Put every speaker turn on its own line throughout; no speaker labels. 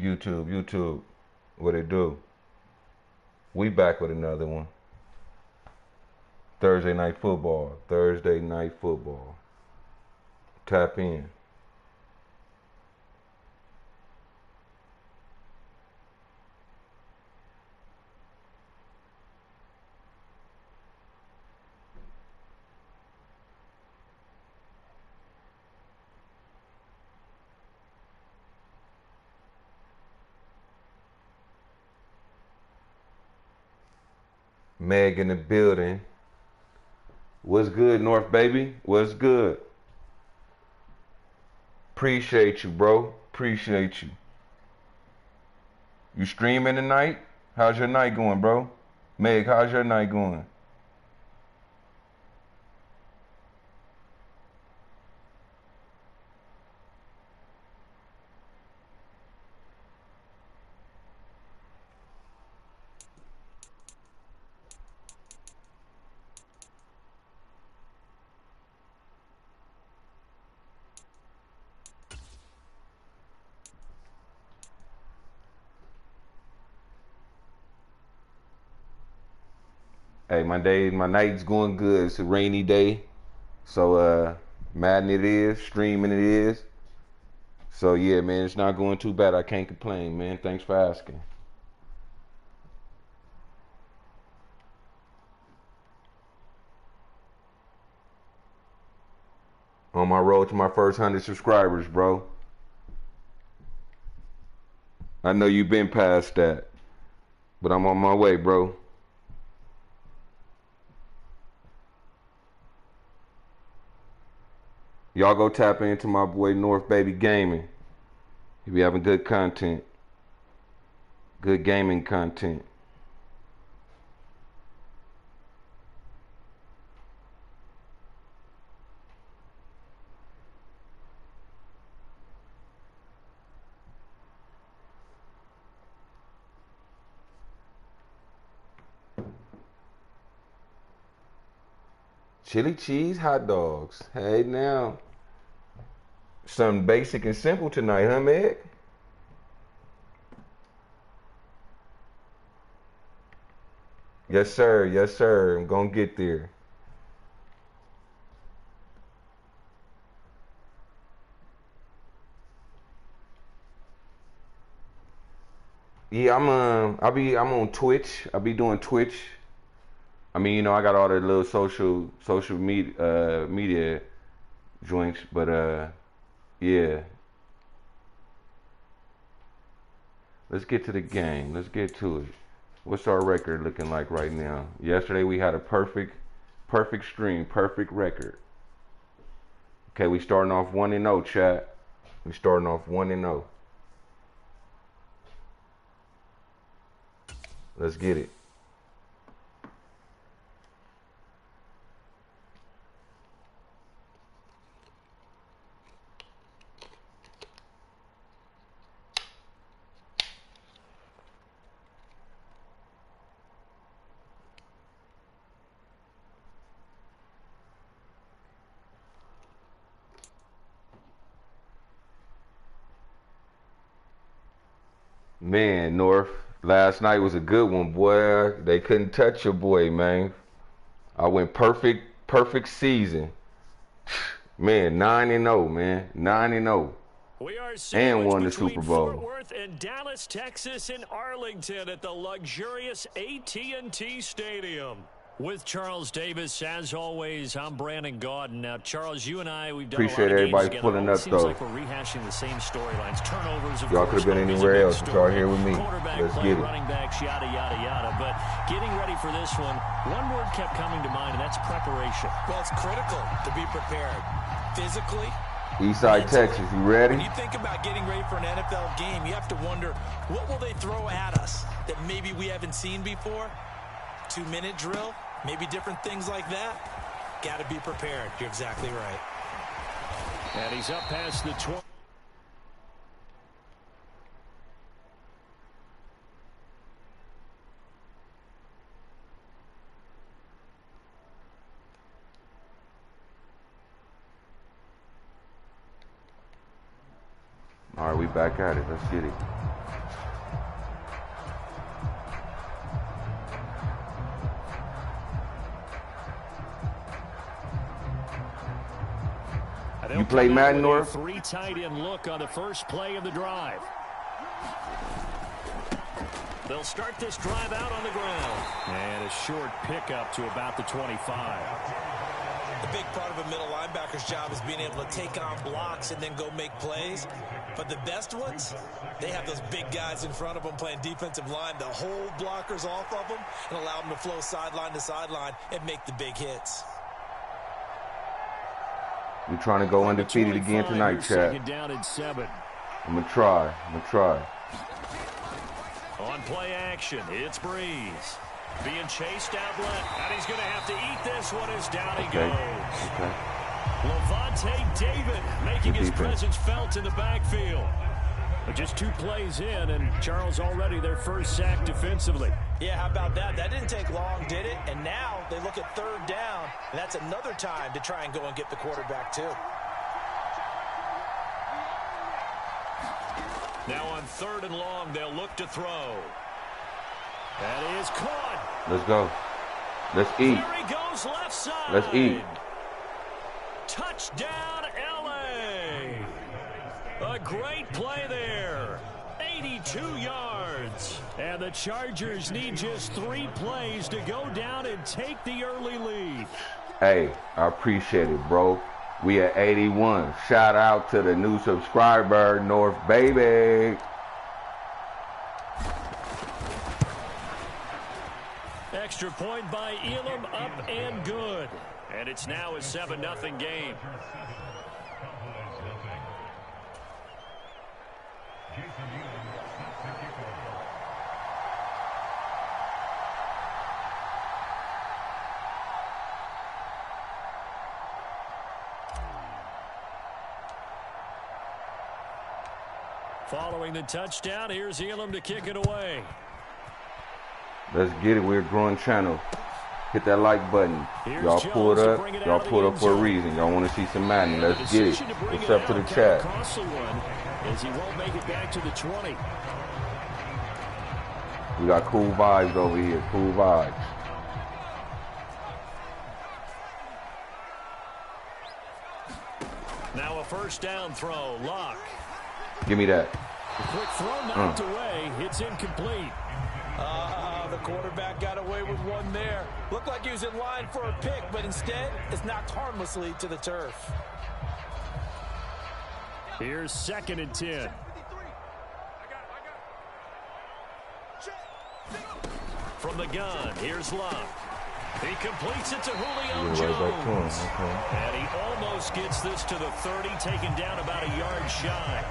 YouTube. What it do? We back with another one. Thursday night football. Tap in. Meg in the building. What's good, North baby? What's good? Appreciate you, bro. Appreciate you. You streaming tonight? How's your night going, bro? Meg, how's your night going? Hey, my night's going good. It's a rainy day. So Madden it is, streaming it is. So yeah, man, it's not going too bad. I can't complain, man. Thanks for asking. On my road to my first 100 subscribers, bro. I know you've been past that, but I'm on my way, bro. Y'all go tap into my boy North Baby Gaming. He be having good content. Good gaming content. Chili cheese hot dogs. Hey now. Something basic and simple tonight, huh, Meg? Yes, sir. Yes, sir. I'm gonna get there. Yeah, I'm on Twitch. I be doing Twitch. I mean, I got all the little social media joints, but yeah. Let's get to the game. Let's get to it. What's our record looking like right now? Yesterday we had a perfect stream, perfect record. Okay, we starting off 1-0, chat. We starting off 1-0. Let's get it. Man, North, last night was a good one, boy. They couldn't touch your boy, man. I went perfect season. Man, 9-0, man. 9-0.
We are
And
sandwiched
won the
between
Super
Fort
Bowl.
Worth and Dallas, Texas, and Arlington at the luxurious AT&T Stadium. With Charles Davis, as always, I'm Brandon Gaudin. Now, Charles, you and we've done a lot
Appreciate
of games
everybody
together.
pulling
It
up,
seems
though.
like we're rehashing the same storylines. Turnovers, of
Y'all
course,
could have been
always a
anywhere
big
else, but y'all
story.
here with me.
Quarterback
Let's
play,
get it.
running backs, yada, yada, yada. But getting ready for this one word kept coming to mind, and that's preparation.
Well, it's critical to be prepared physically.
Eastside, Texas, you ready?
When you think about getting ready for an NFL game, you have to wonder, what will they throw at us that maybe we haven't seen before? 2-minute drill, maybe different things like that. Got to be prepared. You're exactly right.
And he's up past the 20.
All right, we back at it. Let's get it. You play Madden, North?
3 tight end look on the first play of the drive. They'll start this drive out on the ground. And a short pickup to about the 25.
The big part of a middle linebacker's job is being able to take on blocks and then go make plays. But the best ones, they have those big guys in front of them playing defensive line to hold blockers off of them and allow them to flow sideline to sideline and make the big hits.
We're trying to go undefeated again tonight, Chad.
Down at 7.
I'm going to try.
On play action, it's Breeze. Being chased out left, and he's going to have to eat this one as down he goes.
Okay.
Levante David making his presence felt in the backfield. But just 2 plays in, and Charles already their first sack defensively.
Yeah, how about that? That didn't take long, did it? And now they look at 3rd down, and that's another time to try and go and get the quarterback too.
Now on 3rd and long, they'll look to throw. That is caught.
Let's go. Let's eat.
There he goes left side.
Let's eat.
Touchdown, L.A. A great play there. 82 yards. And the Chargers need just 3 plays to go down and take the early lead.
Hey, I appreciate it, bro. We at 81. Shout out to the new subscriber, North Baby.
Extra point by Elam, up and good. And it's now a 7-0 game. Following the touchdown, here's Elam to kick it away.
Let's get it. We're a growing channel. Hit that like button. Y'all pulled up. Y'all pulled up for a reason. Y'all want to see some Madden. Let's get it. What's up to the chat?
As he won't make it back to the 20.
We got cool vibes over here. Cool vibes.
Now a first down throw. Lock.
Give me that.
The quick throw knocked away. It's incomplete.
The quarterback got away with one there. Looked like he was in line for a pick, but instead it's knocked harmlessly to the turf.
Here's 2nd and 10. From the gun, here's Love. He completes it to Julio Jones. And he almost gets this to the 30, taken down about a yard shy.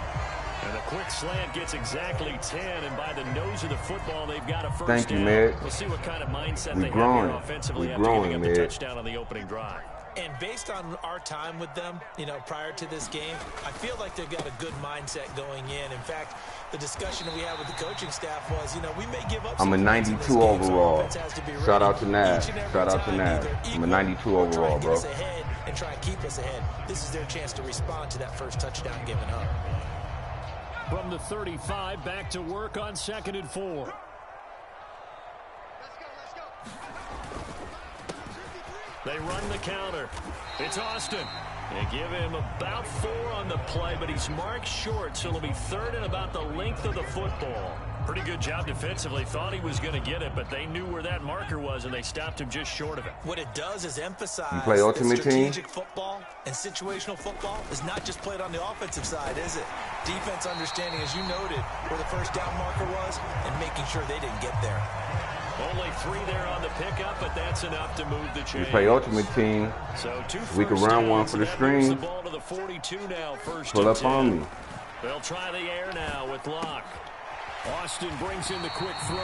And the quick slant gets exactly 10, and by the nose of the football, they've got a first down.
Thank you, Med.
We'll see what kind of mindset they
growing.
have here offensively
We're
after
growing,
giving up
Med.
the touchdown on the opening drive.
And based on our time with them, prior to this game, I feel like they've got a good mindset going in. In fact, the discussion that we had with the coaching staff was, we may give up.
I'm a 92 overall. Shout out to Nav. Shout out to Nav. I'm a 92 overall, bro.
And try and keep us ahead. This is their chance to respond to that first touchdown given up.
From the 35, back to work on 2nd and 4. They run the counter. It's Austin. They give him about 4 on the play, but he's marked short, so it'll be 3rd and about the length of the football. Pretty good job defensively. Thought he was going to get it, but they knew where that marker was, and they stopped him just short of it.
What it does is emphasize
you play Ultimate
that strategic football and situational football is not just played on the offensive side, is it? Defense understanding, as you noted, where the first down marker was and making sure they didn't get there.
Only 3 there on the pickup, but that's enough to move the chains.
We play Ultimate Team.
So
we can run one for the screen.
The ball to the 42 now, first
pull up
10.
on me.
They'll try the air now with Locke. Austin brings in the quick throw.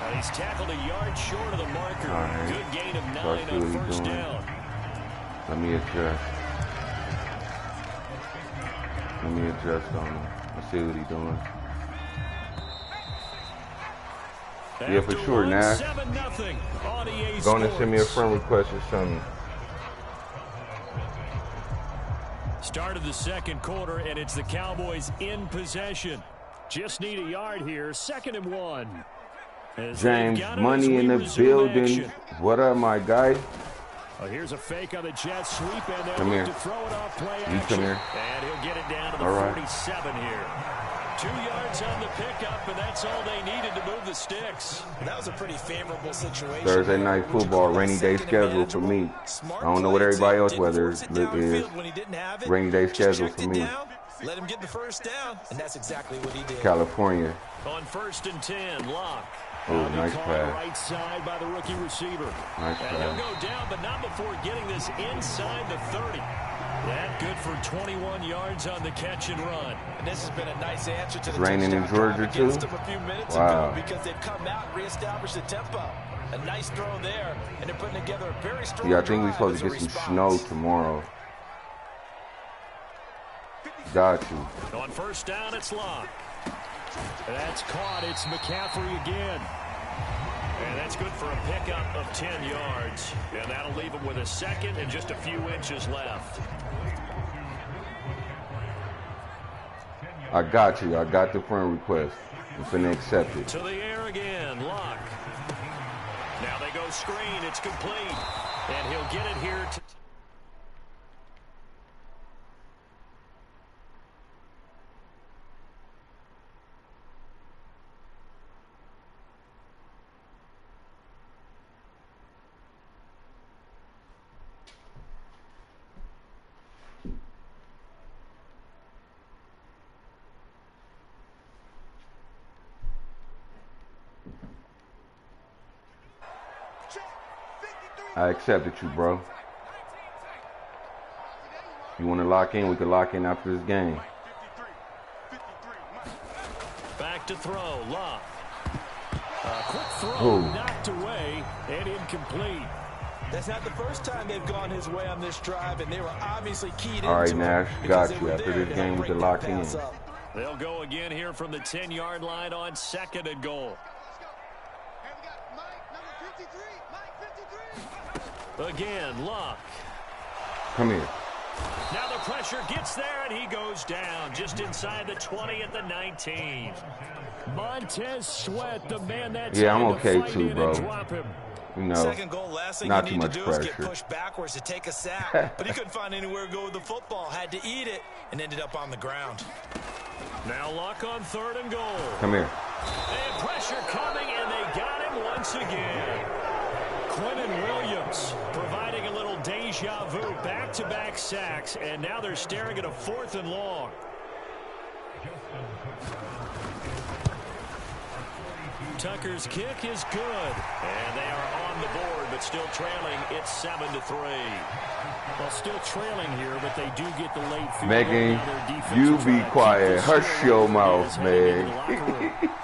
And he's tackled a yard short of the marker.
Right.
Good gain of 9 on first down.
Let me adjust. Let me adjust on him. Let's see what he's doing. Yeah, for sure, Nash. Go on and send me a friend request or something.
Start of the second quarter, and it's the Cowboys in possession. Just need a yard here. 2nd and 1.
James Money in the building. What up, my guy?
Oh, here's a fake on the jet sweep, and they'll
come here.
To throw it off play
you
action.
Come here.
And he'll get it down to the 47 here. 2 yards on the pickup, and that's all they needed to move the sticks.
That was a pretty favorable situation.
Thursday night football, rainy day schedule for me. I don't know what everybody else weather is. Rainy day schedule for me.
Let him get the first down, and that's exactly what he did.
California.
On 1st and 10, Lock.
Oh, nice pass.
Right side by the rookie receiver.
Nice
and
pass.
He'll go down, but not before getting this inside the 30. That good for 21 yards on the catch and run.
And this has been a nice answer to the
raining in Georgia too.
A few minutes ago because they've come out and reestablished the tempo. A nice throw there, and they're putting together a very strong.
Yeah, I think we're supposed to get some snow tomorrow. Got you.
On 1st down, it's Lock. That's caught. It's McCaffrey again. And that's good for a pickup of 10 yards. And that'll leave him with a 2nd and just a few inches left.
I got you. I got the friend request. I'm finna accept it.
To the air again. Lock. Now they go screen. It's complete. And he'll get it here.
I accepted you, bro. You want to lock in? We can lock in after this game.
Back to throw. Lock. Quick throw. Knocked away and incomplete. That's not the first time they've gone his way on this drive, and they were obviously keyed
All right,
into
Nash,
it
got you. After this game, we can lock in.
They'll go again here from the 10-yard line on 2nd and goal. Again, Luck.
Come here.
Now the pressure gets there, and he goes down just inside the 20 at the 19. Montez Sweat, the man that's
I'm okay too, bro. You know,
second goal, last thing
not
you
too
need
much
to do
pressure.
is get pushed backwards to take a sack. But he couldn't find anywhere to go with the football. Had to eat it and ended up on the ground.
Now Luck on 3rd and goal.
Come here.
And pressure coming, and they got him once again. Quinnen Williams providing a little deja vu, back-to-back sacks, and now they're staring at a 4th and long. Tucker's kick is good, and they are on the board, but still trailing. It's 7-3. Well, still trailing here, but they do get the late field.
Megan, you be quiet. Hush your mouth, man.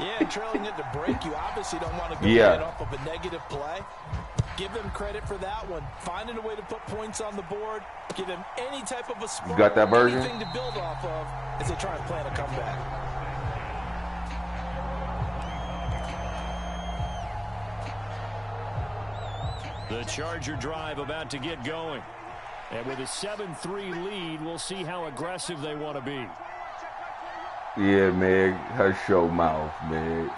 Yeah, trailing it to break. You obviously don't want to go off of a negative play. Give them credit for that one. Finding a way to put points on the board. Give them any type of a spark.
You got that version?
Anything to build off of as they try and plan a comeback.
The Charger drive about to get going. And with a 7-3 lead, we'll see how aggressive they want to be.
Yeah, man. Hush your mouth, man.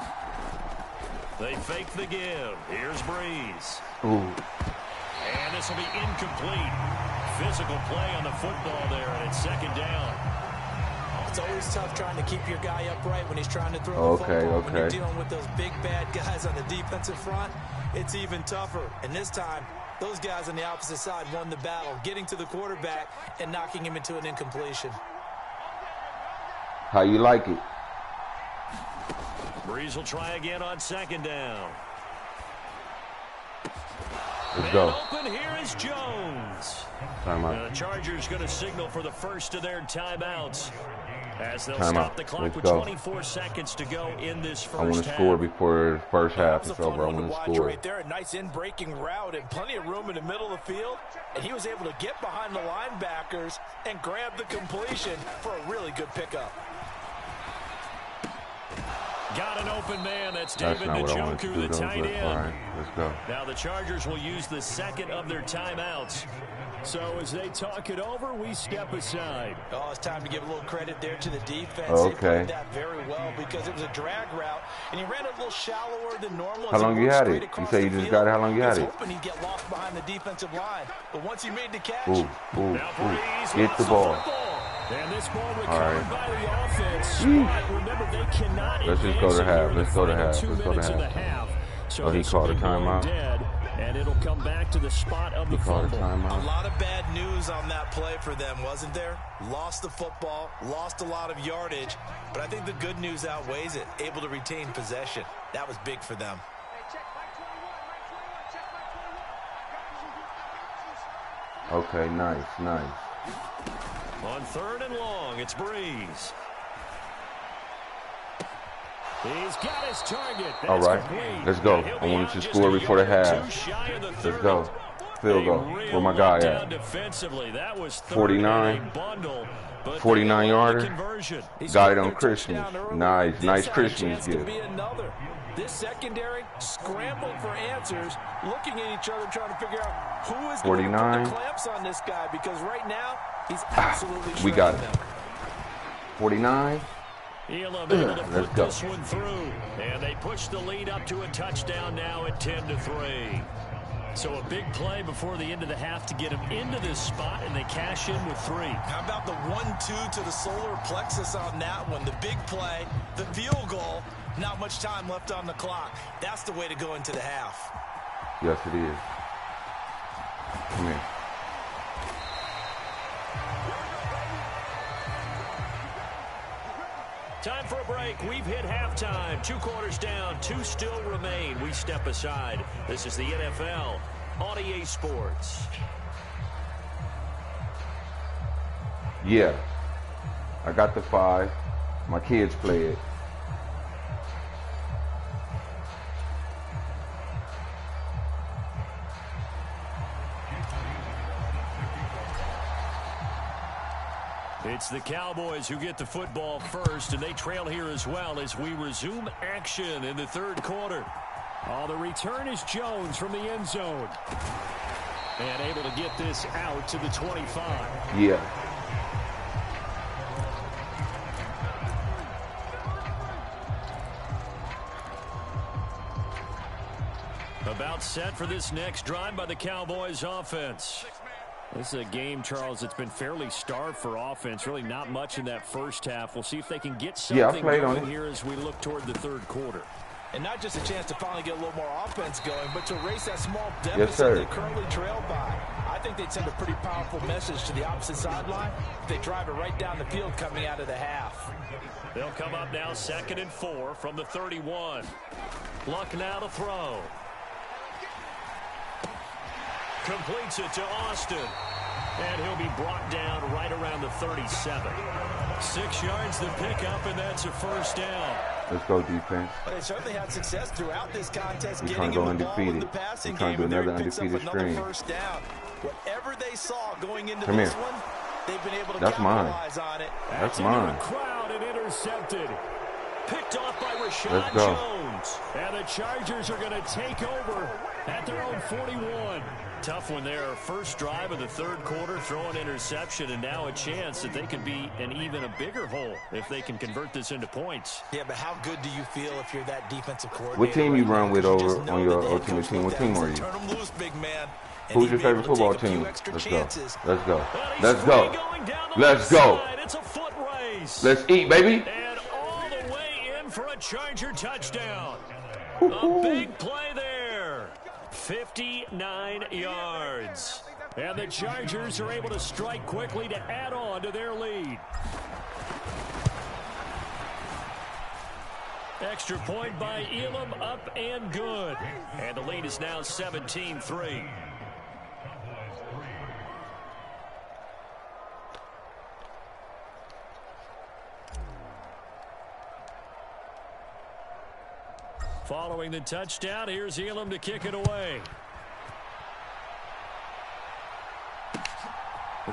They fake the give. Here's Breeze.
Ooh.
And this will be incomplete. Physical play on the football there, and it's 2nd down. It's always tough trying to keep your guy upright when he's trying to throw the football. When you're dealing with those big, bad guys on the defensive front, it's even tougher. And this time, those guys on the opposite side won the battle, getting to the quarterback and knocking him into an incompletion.
How you like it?
Breeze will try again on 2nd down.
Let's go.
Open here is Jones.
Timeout.
The Chargers going to signal for the first of their timeouts as they'll
Timeout.
stop the clock
Let's
with
go.
24 seconds to go in this first half.
I want to score before the first half is over. I want to score.
Right there, a nice in-breaking route and plenty of room in the middle of the field. And he was able to get behind the linebackers and grab the completion for a really good pickup.
Got an open man. That's David
Njoku,
the tight end.
All right, let's go.
Now the Chargers will use the second of their timeouts. So as they talk it over, we step aside.
Oh, it's time to give a little credit there to the defense.
Okay.
They played that very well because it was a drag route, and he ran a little shallower than normal.
How long you had it? You say you just got it. How long you had it?
He was hoping he'd get lost behind the defensive line, but once he made the catch,
Get the ball.
And this ball
All right.
recovered by the offense. Remember, they cannot.
Let's just go to half. Let's go to half. Let's go to half.
So
he called a timeout.
Dead, and it'll come back to the spot of the fumble.
A lot of bad news on that play for them, wasn't there? Lost the football, lost a lot of yardage, but I think the good news outweighs it. Able to retain possession. That was big for them.
Okay, nice.
On 3rd and long, it's Breeze. He's got his target.
All right, let's go. I wanted to score before the half. Let's go. Field goal. Where my guy at?
Defensively, that was
49. 49-yarder. Got it on Christmas. Nice Christmas gift.
This secondary scrambling for answers, looking at each other, trying to figure out who is
49.
going to put the clamps on this guy, because right now he's absolutely
we got it.
them.
49.
Let's go. This one through, and they push the lead up to a touchdown now at 10-3. So a big play before the end of the half to get them into this spot, and they cash in with 3.
How about the 1-2 to the solar plexus on that one? The big play, the field goal, not much time left on the clock. That's the way to go into the half.
Yes, it is. Come here.
Time for a break. We've hit halftime. 2 quarters down. 2 still remain. We step aside. This is the NFL on EA Sports.
Yeah. I got the 5. My kids play it.
It's the Cowboys who get the football first, and they trail here as well as we resume action in the 3rd quarter. The return is Jones from the end zone. And able to get this out to the 25.
Yeah.
About set for this next drive by the Cowboys offense. This is a game, Charles, that's been fairly starved for offense. Really not much in that first half. We'll see if they can get something going here as we look toward the 3rd quarter.
And not just a chance to finally get a little more offense going, but to erase that small deficit they currently trailed by. I think they'd send a pretty powerful message to the opposite sideline if they drive it right down the field coming out of the half.
They'll come up now 2nd and 4 from the 31. Luck now to throw. Completes it to Austin. And he'll be brought down right around the 37. 6 yards to pick up, and that's a 1st down.
Let's go, defense.
But they certainly had success throughout this contest.
We're trying to go undefeated. We're trying to do another undefeated string.
Whatever they saw going into this one, they've been able to capitalize on it.
That's mine.
Crowd and intercepted. Picked off by Rashad Jones. And the Chargers are going to take over at their own 41. Tough one there. First drive of the 3rd quarter, throw an interception, and now a chance that they could be in even a bigger hole if they can convert this into points.
Yeah, but how good do you feel if you're that defensive coordinator?
What team you run with over on your ultimate team? What team are you?
Turn them loose, big man.
Who's your favorite football team? Let's go. Let's go. Let's go. Let's go.
It's a foot race.
Let's eat, baby.
And all the way in for a Charger touchdown. A big play there. 59 yards. And the Chargers are able to strike quickly to add on to their lead. Extra point by Elam, up and good. And the lead is now 17-3. Following the touchdown, here's Elam to kick it away.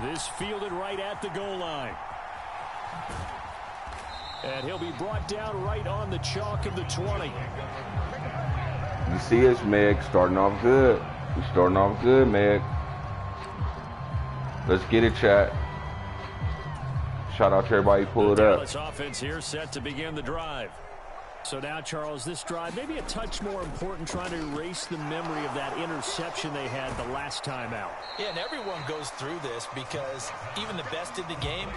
This fielded right at the goal line. And he'll be brought down right on the chalk of the 20.
You see us, Meg, starting off good. We're starting off good, Meg. Let's get it, chat. Shout out to everybody who pulled up.
Dallas offense here set to begin the drive. So now, Charles, this drive maybe a touch more important, trying to erase the memory of that interception they had the last time out.
Yeah, and everyone goes through this because even the best in the game,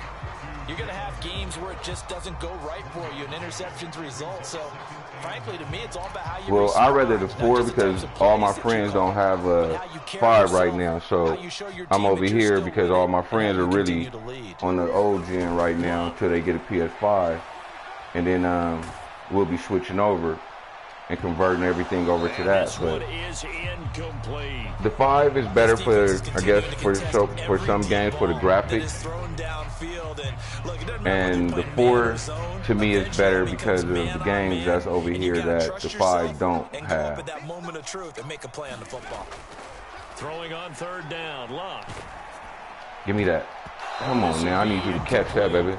you're going to have games where it just doesn't go right for you, and interceptions result. So, frankly, to me, it's all about how you
Well, I'd rather the 4 because all my friends don't have a 5 right now. So I'm over here because all my friends are really on the old gen right now until they get a PS5. And then we'll be switching over and converting everything over to that. But the 5 is better for, I guess, for some games for the graphics. And the 4 to me is better because of the games that's over here that the 5 don't have.
Throwing on 3rd down, Locke.
Give me that. Come on now, I need you to catch that, baby.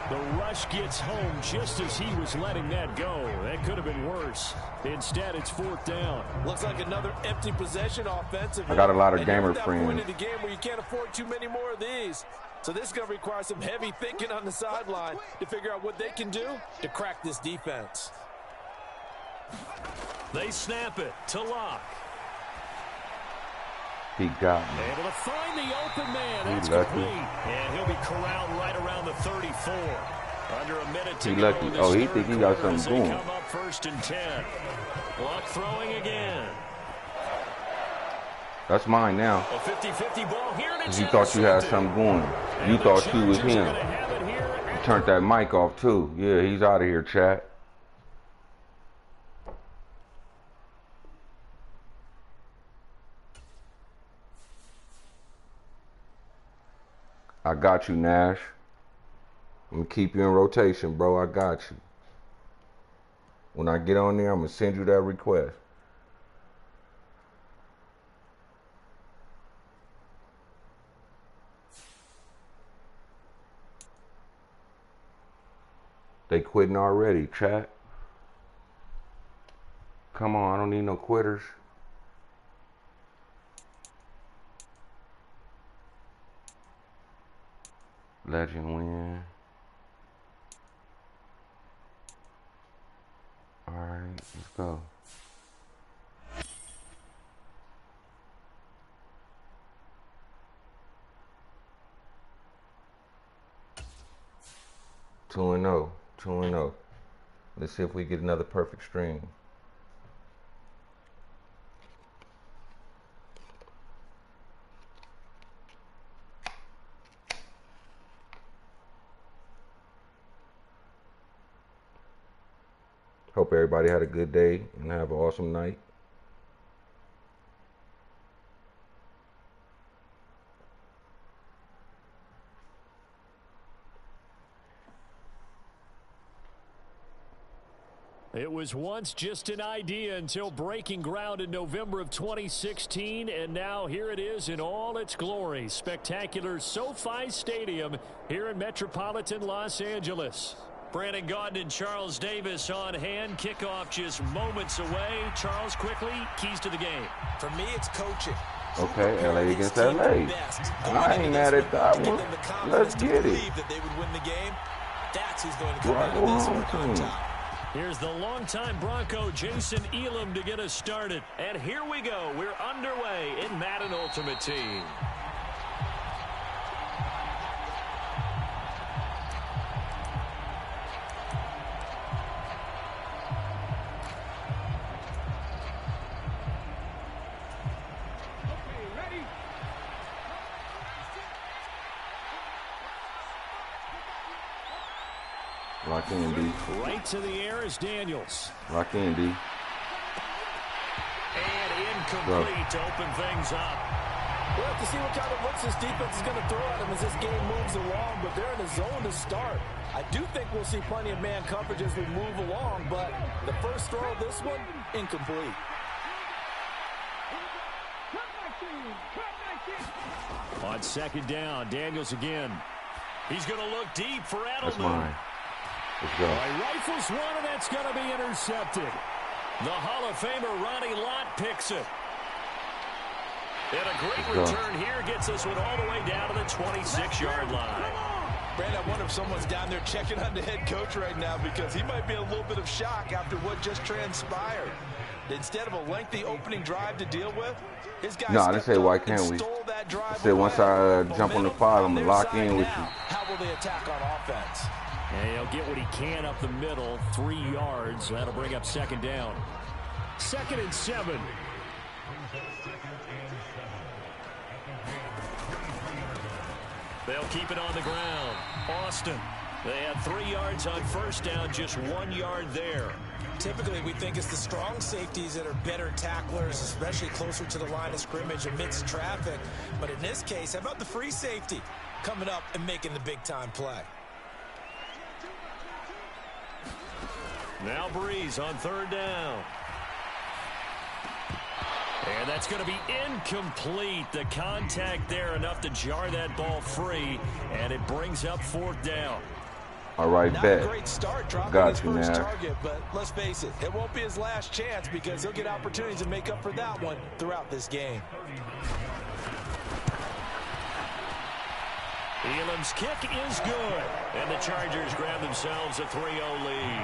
The rush gets home just as he was letting that go. That could have been worse. Instead, it's 4th down.
Looks like another empty possession offensively.
I got a lot of gamer friends.
In the game where you can't afford too many more of these. So this is going to require some heavy thinking on the sideline to figure out what they can do to crack this defense.
They snap it to Locke.
He got me.
Able to find the open man. That's complete. And he'll be corralled right around the 34. Under a minute to go.
Lucky. Oh, he think he got something going.
Come up 1st and 10. Locke throwing again.
That's mine now.
A 50-50 ball here, and it's
you thought you had something going. You thought you was him. You turned that mic off too. Yeah, he's out of here, chat. I got you, Nash. I'm going to keep you in rotation, bro. I got you. When I get on there, I'm going to send you that request. They quitting already, chat. Come on, I don't need no quitters. Legend win. Alright, let's go. Two and 0. 2-0. Let's see if we get another perfect string. Hope everybody had a good day and have an awesome night.
It was once just an idea until breaking ground in November of 2016, and now here it is in all its glory. Spectacular SoFi Stadium here in metropolitan Los Angeles. Brandon Gaudin and Charles Davis on hand. Kickoff just moments away. Charles, quickly, keys to the game.
For me, it's coaching.
Okay, LA against LA. I ain't mad at that one. Let's get it.
That's who's going to come out of this on top.
Here's the longtime Bronco, Jason Elam, to get us started. And here we go. We're underway in Madden Ultimate Team.
Lock in, D.
Right to the air is Daniels.
Lock in, D.
And incomplete to open things up.
We'll have to see what kind of looks this defense is going to throw at him as this game moves along, but they're in a zone to start. I do think we'll see plenty of man coverage as we move along, but the first throw of this one, incomplete.
On 2nd down, Daniels again. He's going to look deep for Edelman.
That's mine. Let's go.
He rifles one, and that's going to be intercepted. The Hall of Famer Ronnie Lott picks it. And a great return here gets this one all the way down to the 26-yard line.
Brandon, I wonder if someone's down there checking on the head coach right now because he might be in a little bit of shock after what just transpired. Instead of a lengthy opening drive to deal with, his guys
no, I didn't say why can't we. I said once I jump on the 5, I'm going to lock in with you.
How will they attack on offense?
And he'll get what he can up the middle, 3 yards. That'll bring up second down. 2nd and 7. They'll keep it on the ground. Austin, they had 3 yards on first down, just 1 yard there.
Typically, we think it's the strong safeties that are better tacklers, especially closer to the line of scrimmage amidst traffic. But in this case, how about the free safety coming up and making the big-time play?
Now Breeze on 3rd down. And that's going to be incomplete. The contact there enough to jar that ball free, and it brings up 4th down.
All right, bet.
Not a great start dropping
Got
his
you,
first
man.
target, but let's face it, it won't be his last chance because he'll get opportunities to make up for that one throughout this game.
Elam's kick is good, and the Chargers grab themselves a 3-0 lead.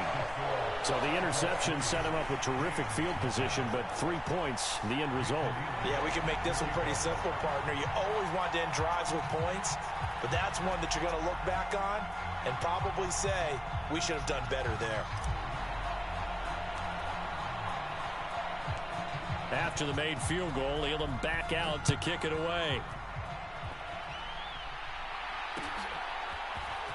So the interception set him up with terrific field position, but 3 points, the end result.
Yeah, we can make this one pretty simple, partner. You always want to end drives with points, but that's one that you're going to look back on and probably say, we should have done better there.
After the made field goal, Elam back out to kick it away.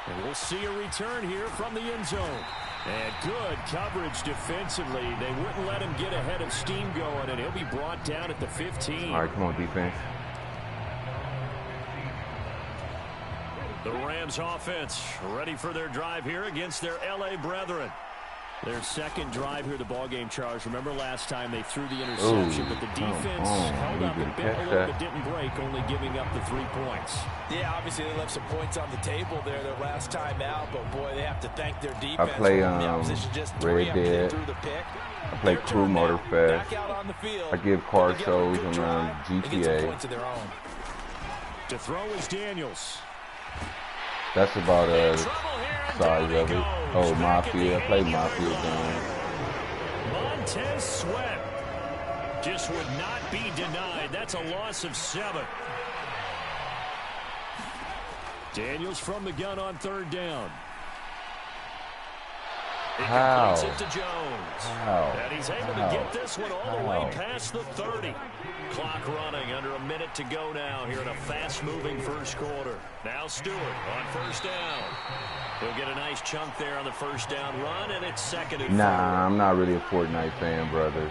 And we'll see a return here from the end zone. And good coverage defensively. They wouldn't let him get ahead of steam going, and he'll be brought down at the 15.
All right, come on, defense.
The Rams offense ready for their drive here against their L.A. brethren. Their second drive here, the ballgame, Charles. Remember last time they threw the interception, but the defense held up and bent a little bit, didn't break, only giving up the 3 points.
Yeah, obviously they left some points on the table there their last time out, but boy, they have to thank their defense.
I play
just
Red Dead.
through the pick.
I play Crew Motorfest. I give car shows on GTA.
To throw is Daniels.
That's about size of it. Oh, Mafia. I play Mafia game.
Montez Sweat just would not be denied. That's a loss of 7. Daniels from the gun on 3rd down. He completes it to Jones. And he's able to get this one all the way past the 30. Clock running, under a minute to go now here in a fast-moving first quarter. Now Stewart on 1st down. He'll get a nice chunk there on the 1st down run, and it's 2nd and 4.
Nah, I'm not really a Fortnite fan, brother.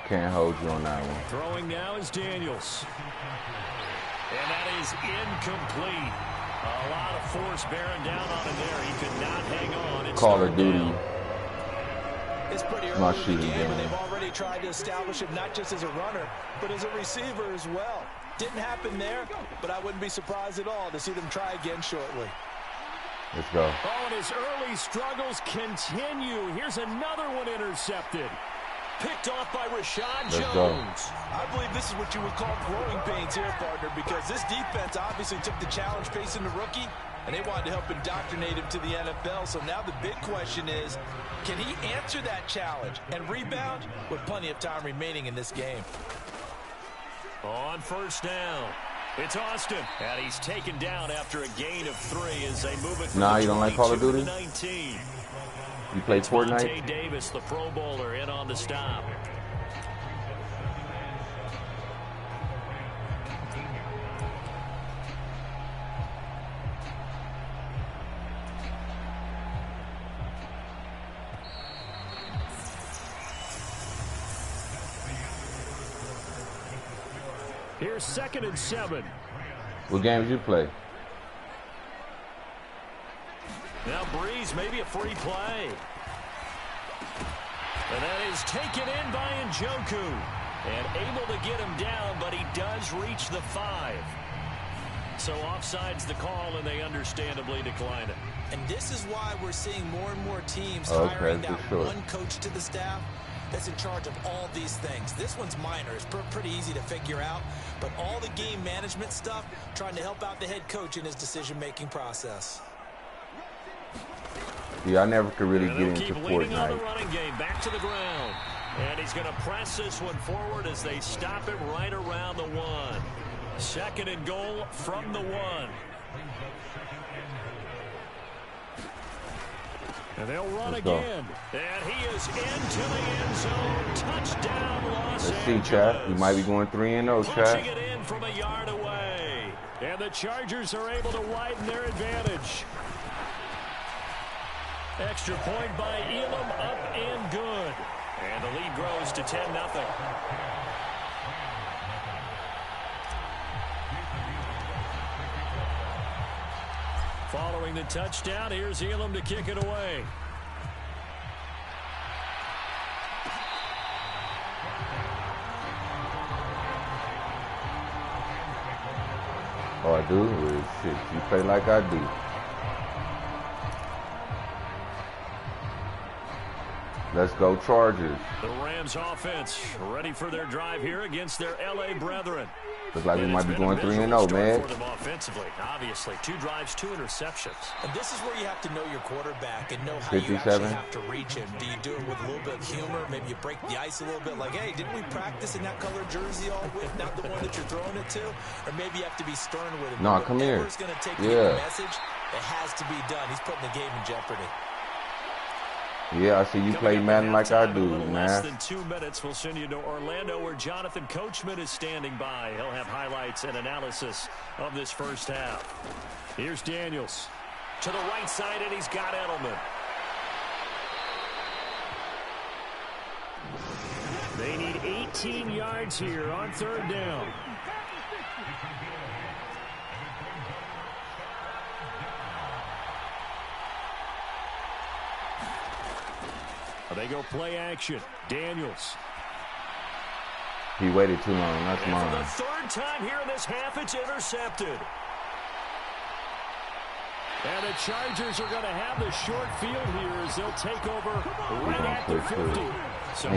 Can't hold you on that one.
Throwing now is Daniels. And that is incomplete. A lot of force bearing down on him there. He could not hang on. It's
Call of Duty.
It's pretty early in the game, and they've already tried to establish him not just as a runner, but as a receiver as well. Didn't happen there, but I wouldn't be surprised at all to see them try again shortly.
Let's go.
Oh, and his early struggles continue. Here's another one intercepted. Picked off by Rashad Jones.
I believe this is what you would call growing pains here, partner, because this defense obviously took the challenge facing the rookie, and they wanted to help indoctrinate him to the NFL. So now the big question is, can he answer that challenge and rebound with plenty of time remaining in this game?
On 1st down, it's Austin, and he's taken down after a gain of 3 as they move it from
Nah, you don't like Call of Duty?
19.
You play Fortnite?
Monte Davis, the Pro Bowler, in on the stop. Here's 2nd and 7.
What games you play?
Now Breeze, maybe a free play. And that is taken in by Njoku. And able to get him down, but he does reach the 5. So offside's the call, and they understandably decline it.
And this is why we're seeing more and more teams hiring that one coach to the staff that's in charge of all these things. This one's minor. It's pretty easy to figure out. But all the game management stuff, trying to help out the head coach in his decision-making process.
Yeah, I never could really
and
get into
keep leading on the
Fortnite.
running game. Back to the ground. And he's going to press this one forward as they stop it right around the 1. 2nd and goal from the 1. And they'll run again. And he is into the end zone. Touchdown, Los Angeles.
Let's see, Chad. We might be going 3-0, Chad.
Punching it in from a yard away. And the Chargers are able to widen their advantage. Extra point by Elam, up and good. And the lead grows to 10-0. Following the touchdown, here's Elam to kick it away.
All I do is shit. You play like I do. Let's go Chargers.
The Rams offense ready for their drive here against their LA brethren.
Looks like we might be going 3-0, man.
For them offensively, obviously, 2 drives, 2 interceptions.
And this is where you have to know your quarterback and know how
57.
you actually have to reach him. Do you do it with a little bit of humor? Maybe you break the ice a little bit, like, hey, didn't we practice in that colored jersey all week? Not the one that you're throwing it to? Or maybe you have to be stern with him.
No, come here.
Whatever's going to take the message, it has to be done. He's putting the game in jeopardy.
Yeah, I see you play Madden like I do, man.
Less than 2 minutes, we'll send you to Orlando, where Jonathan Coachman is standing by. He'll have highlights and analysis of this first half. Here's Daniels to the right side, and he's got Edelman. They need 18 yards here on 3rd down. They go play action. Daniels.
He waited too long. That's mine.
For the 3rd time here in this half, it's intercepted. And the Chargers are going to have the short field here as they'll take over right at the 50. So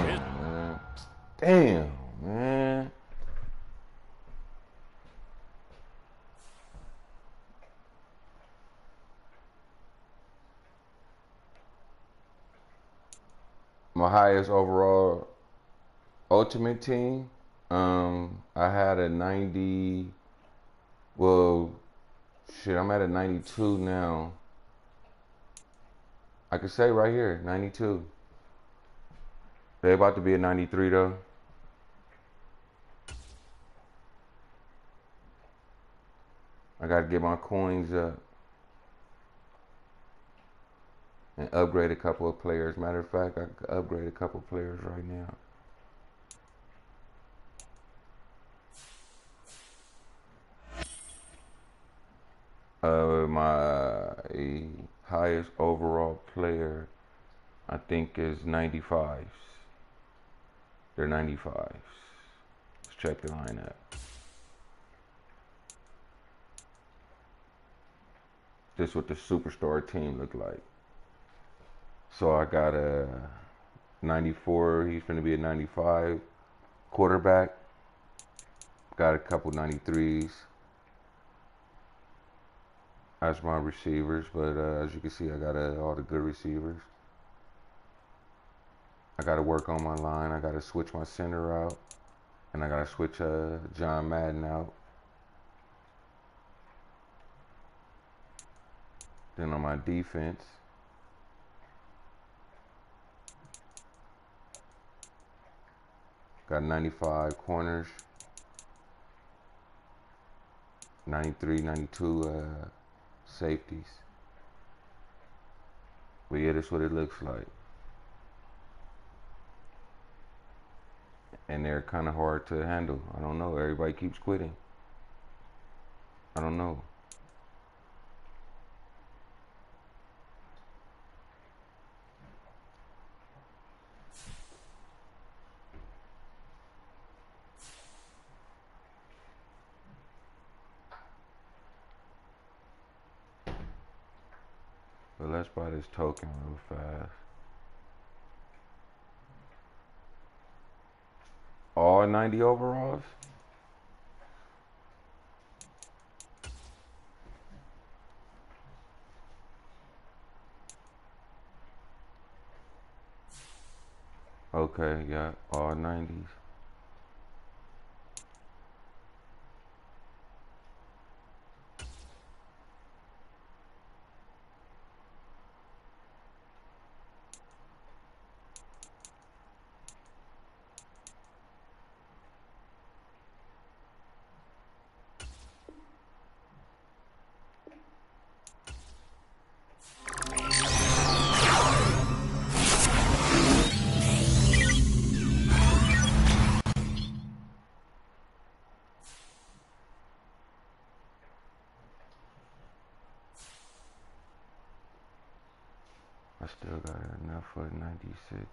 Damn, man. My highest overall ultimate team, I had a 90, well, shit, I'm at a 92 now. I could say right here, 92. They about to be a 93 though. I gotta get my coins up and upgrade a couple of players. Matter of fact, I could upgrade a couple of players right now. My highest overall player, I think, is 95s. They're 95s. Let's check the lineup. This is what the superstar team look like. So I got a 94. He's going to be a 95 quarterback. Got a couple 93s as my receivers, but as you can see, I got all the good receivers. I got to work on my line. I got to switch my center out, and I got to switch John Madden out. Then on my defense, got 95 corners, 93, 92 safeties. But yeah, that's what it looks like. And they're kind of hard to handle. I don't know. Everybody keeps quitting. I don't know. But let's buy this token real fast. all 90 overalls? Okay, yeah, all 90s. I still got enough for 96.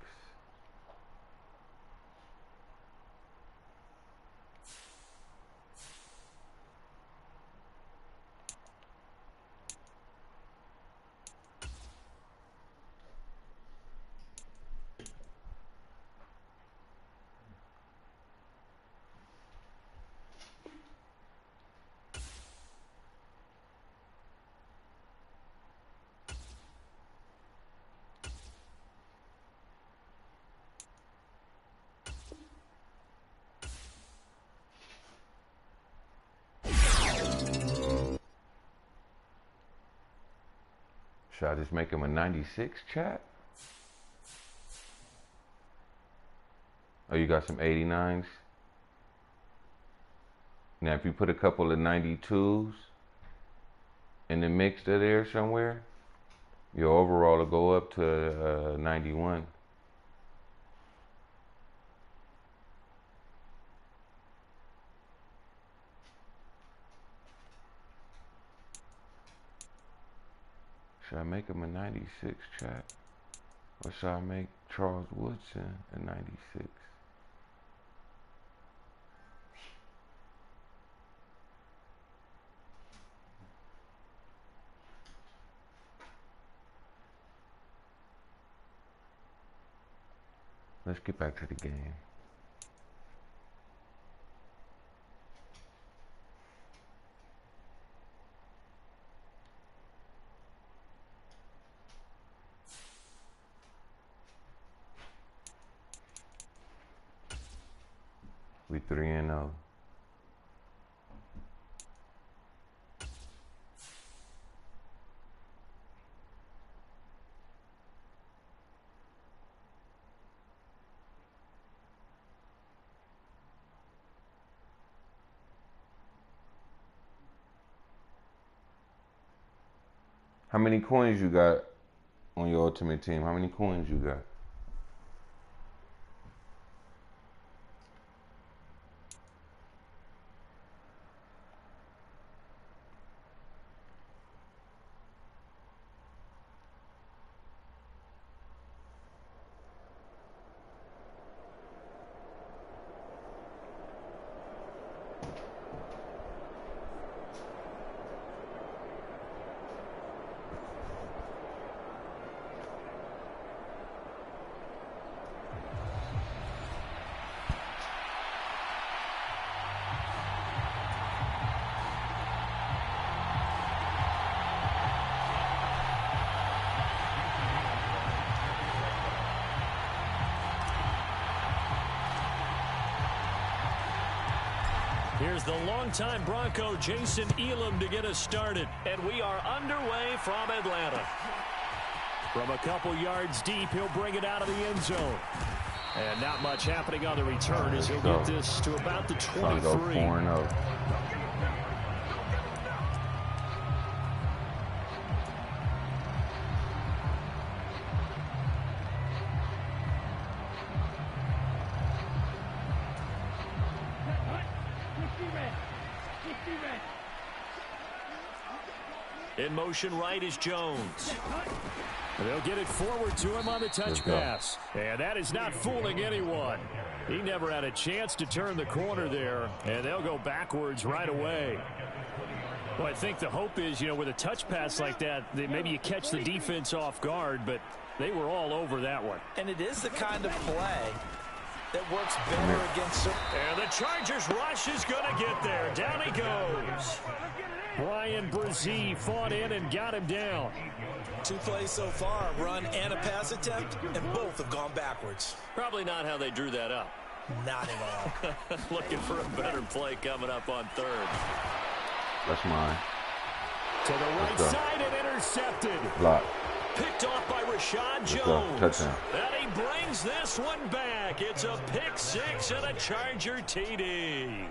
Should I just make him a 96, chat? Oh, you got some 89s? Now, if you put a couple of 92s in the mix there somewhere, your overall will go up to 91. Should I make him a 96, chat? Or should I make Charles Woodson a 96? Let's get back to the game. We 3-0. How many coins you got on your ultimate team? How many coins you got?
Here's the longtime Bronco Jason Elam to get us started. And we are underway from Atlanta. From a couple yards deep, he'll bring it out of the end zone. And not much happening on the return as he'll get this to about the 23. In motion right is Jones. They'll get it forward to him on the touch pass. And that is not fooling anyone. He never had a chance to turn the corner there, and they'll go backwards right away. Well, I think the hope is, with a touch pass like that maybe you catch the defense off guard, but they were all over that one.
And it is the kind of play that works better against him.
And the Chargers rush is going to get there. Down he goes. Brian Brzee fought in and got him down.
2 plays so far, a run and a pass attempt, and both have gone backwards.
Probably not how they drew that up.
Not at all.
Looking for a better play coming up on third.
That's mine.
To the right side and intercepted.
Block.
Picked off by Rashad Jones.
Touchdown.
And he brings this one back. It's a pick 6 and a Charger TD.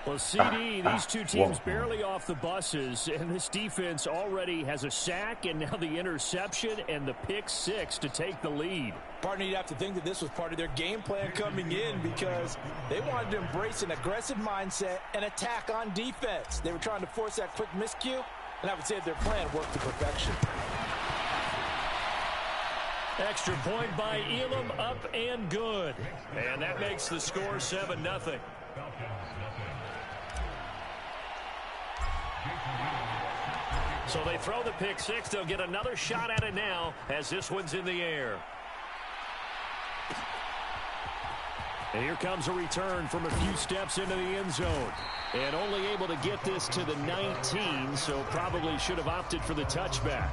Well, CD, these two teams barely off the buses, and this defense already has a sack and now the interception and the pick 6 to take the lead.
Partner, you'd have to think that this was part of their game plan coming in because they wanted to embrace an aggressive mindset and attack on defense. They were trying to force that quick miscue, and I would say their plan worked to perfection.
Extra point by Elam, up and good. And that makes the score 7-0. So they throw the pick 6. They'll get another shot at it now as this one's in the air. And here comes a return from a few steps into the end zone. And only able to get this to the 19, so probably should have opted for the touchback.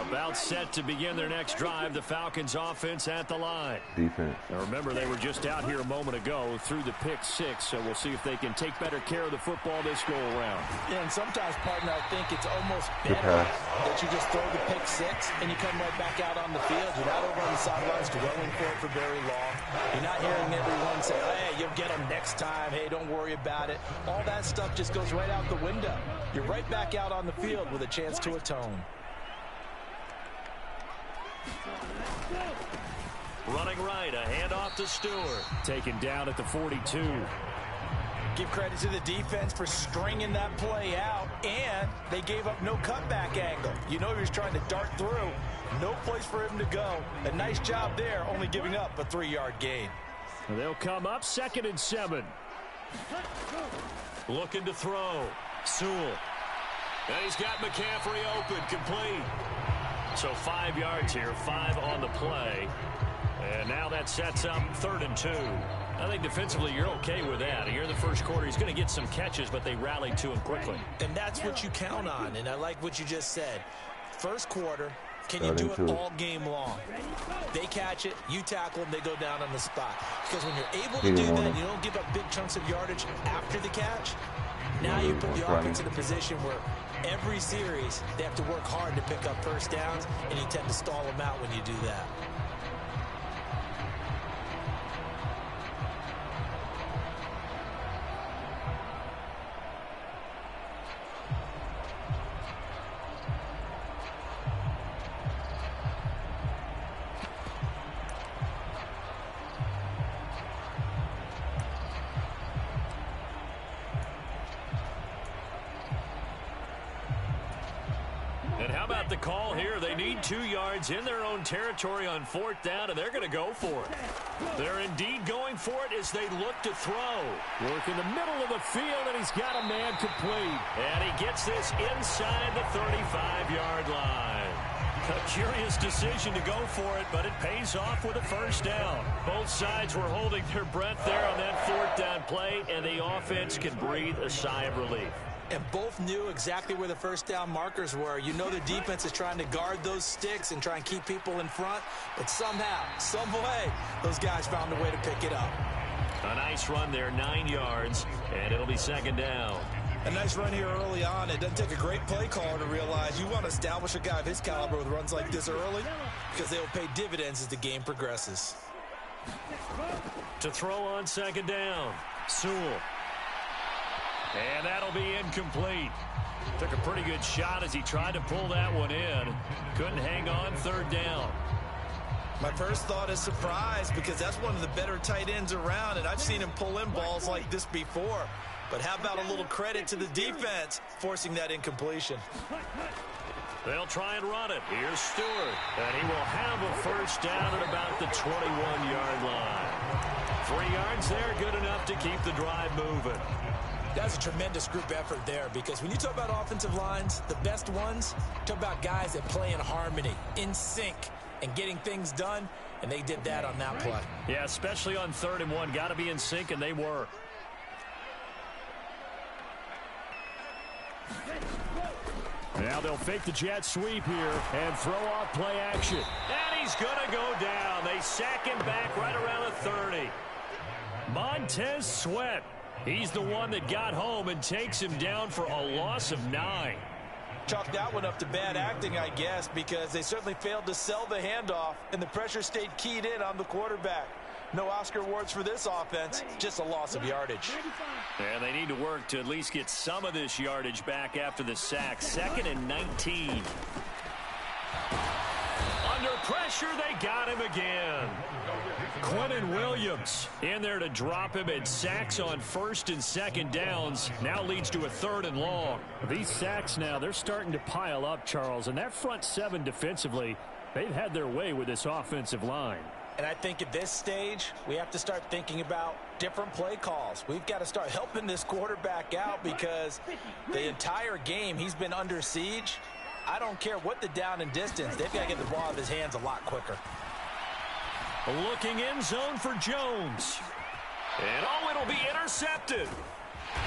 About set to begin their next drive. The Falcons offense at the line.
Defense.
Now remember, they were just out here a moment ago through the pick 6, so we'll see if they can take better care of the football this go around.
Yeah, and sometimes, partner, I think it's almost better that you just throw the pick 6 and you come right back out on the field. You're not over on the sidelines dwelling for it for very long. You're not hearing everyone say, hey, you'll get them next time. Hey, don't worry about it. All that stuff just goes right out the window. You're right back out on the field with a chance to atone.
Running right, a handoff to Stewart. Taken down at the 42.
Give credit to the defense for stringing that play out, and they gave up no cutback angle. You know he was trying to dart through. No place for him to go. A nice job there, only giving up a 3-yard gain.
They'll come up 2nd and 7. Looking to throw. Sewell. And he's got McCaffrey open, complete. So 5 yards here, 5 on the play. And now that sets up 3rd and 2. I think defensively you're okay with that. Here in the first quarter, he's going to get some catches, but they rallied to him quickly.
And that's what you count on, and I like what you just said. First quarter, can you do it all game long? They catch it, you tackle them, they go down on the spot. Because when you're able to do that, you don't give up big chunks of yardage after the catch. Now you put the offense in a position where every series they have to work hard to pick up first downs, and you tend to stall them out when you do that.
And how about the call here? They need 2 yards in their own territory on 4th down, and they're going to go for it. They're indeed going for it as they look to throw. Work in the middle of the field, and he's got a man complete. And he gets this inside the 35-yard line. A curious decision to go for it, but it pays off with a first down. Both sides were holding their breath there on that 4th down play, and the offense can breathe a sigh of relief.
And both knew exactly where the first down markers were. You know the defense is trying to guard those sticks and try and keep people in front. But somehow, some way, those guys found a way to pick it up.
A nice run there, 9 yards, and it'll be 2nd down.
A nice run here early on. It doesn't take a great play caller to realize you want to establish a guy of his caliber with runs like this early because they will pay dividends as the game progresses.
To throw on 2nd down, Sewell. And that'll be incomplete. Took a pretty good shot as he tried to pull that one in. Couldn't hang on 3rd down.
My first thought is surprise because that's one of the better tight ends around, and I've seen him pull in balls like this before. But how about a little credit to the defense forcing that incompletion?
They'll try and run it. Here's Stewart. And he will have a first down at about the 21-yard line. 3 yards there, good enough to keep the drive moving.
That's a tremendous group effort there, because when you talk about offensive lines, the best ones, talk about guys that play in harmony, in sync, and getting things done, and they did that on that play.
Yeah, especially on 3rd and 1. Got to be in sync, and they were. Now they'll fake the jet sweep here and throw off play action. And he's going to go down. They sack him back right around the 30. Montez Sweat. He's the one that got home and takes him down for a loss of 9.
Chalk that one up to bad acting, I guess, because they certainly failed to sell the handoff, and the pressure stayed keyed in on the quarterback. No Oscar awards for this offense, just a loss of yardage.
And they need to work to at least get some of this yardage back after the sack. 2nd and 19. Under pressure, they got him again. Quentin Williams in there to drop him, and sacks on 1st and 2nd downs now leads to a 3rd and long.
These sacks now, they're starting to pile up, Charles, and that front 7 defensively, they've had their way with this offensive line.
And I think at this stage, we have to start thinking about different play calls. We've got to start helping this quarterback out, because the entire game he's been under siege. I don't care what the down and distance. They've got to get the ball out of his hands a lot quicker.
Looking end zone for Jones. And it'll be intercepted.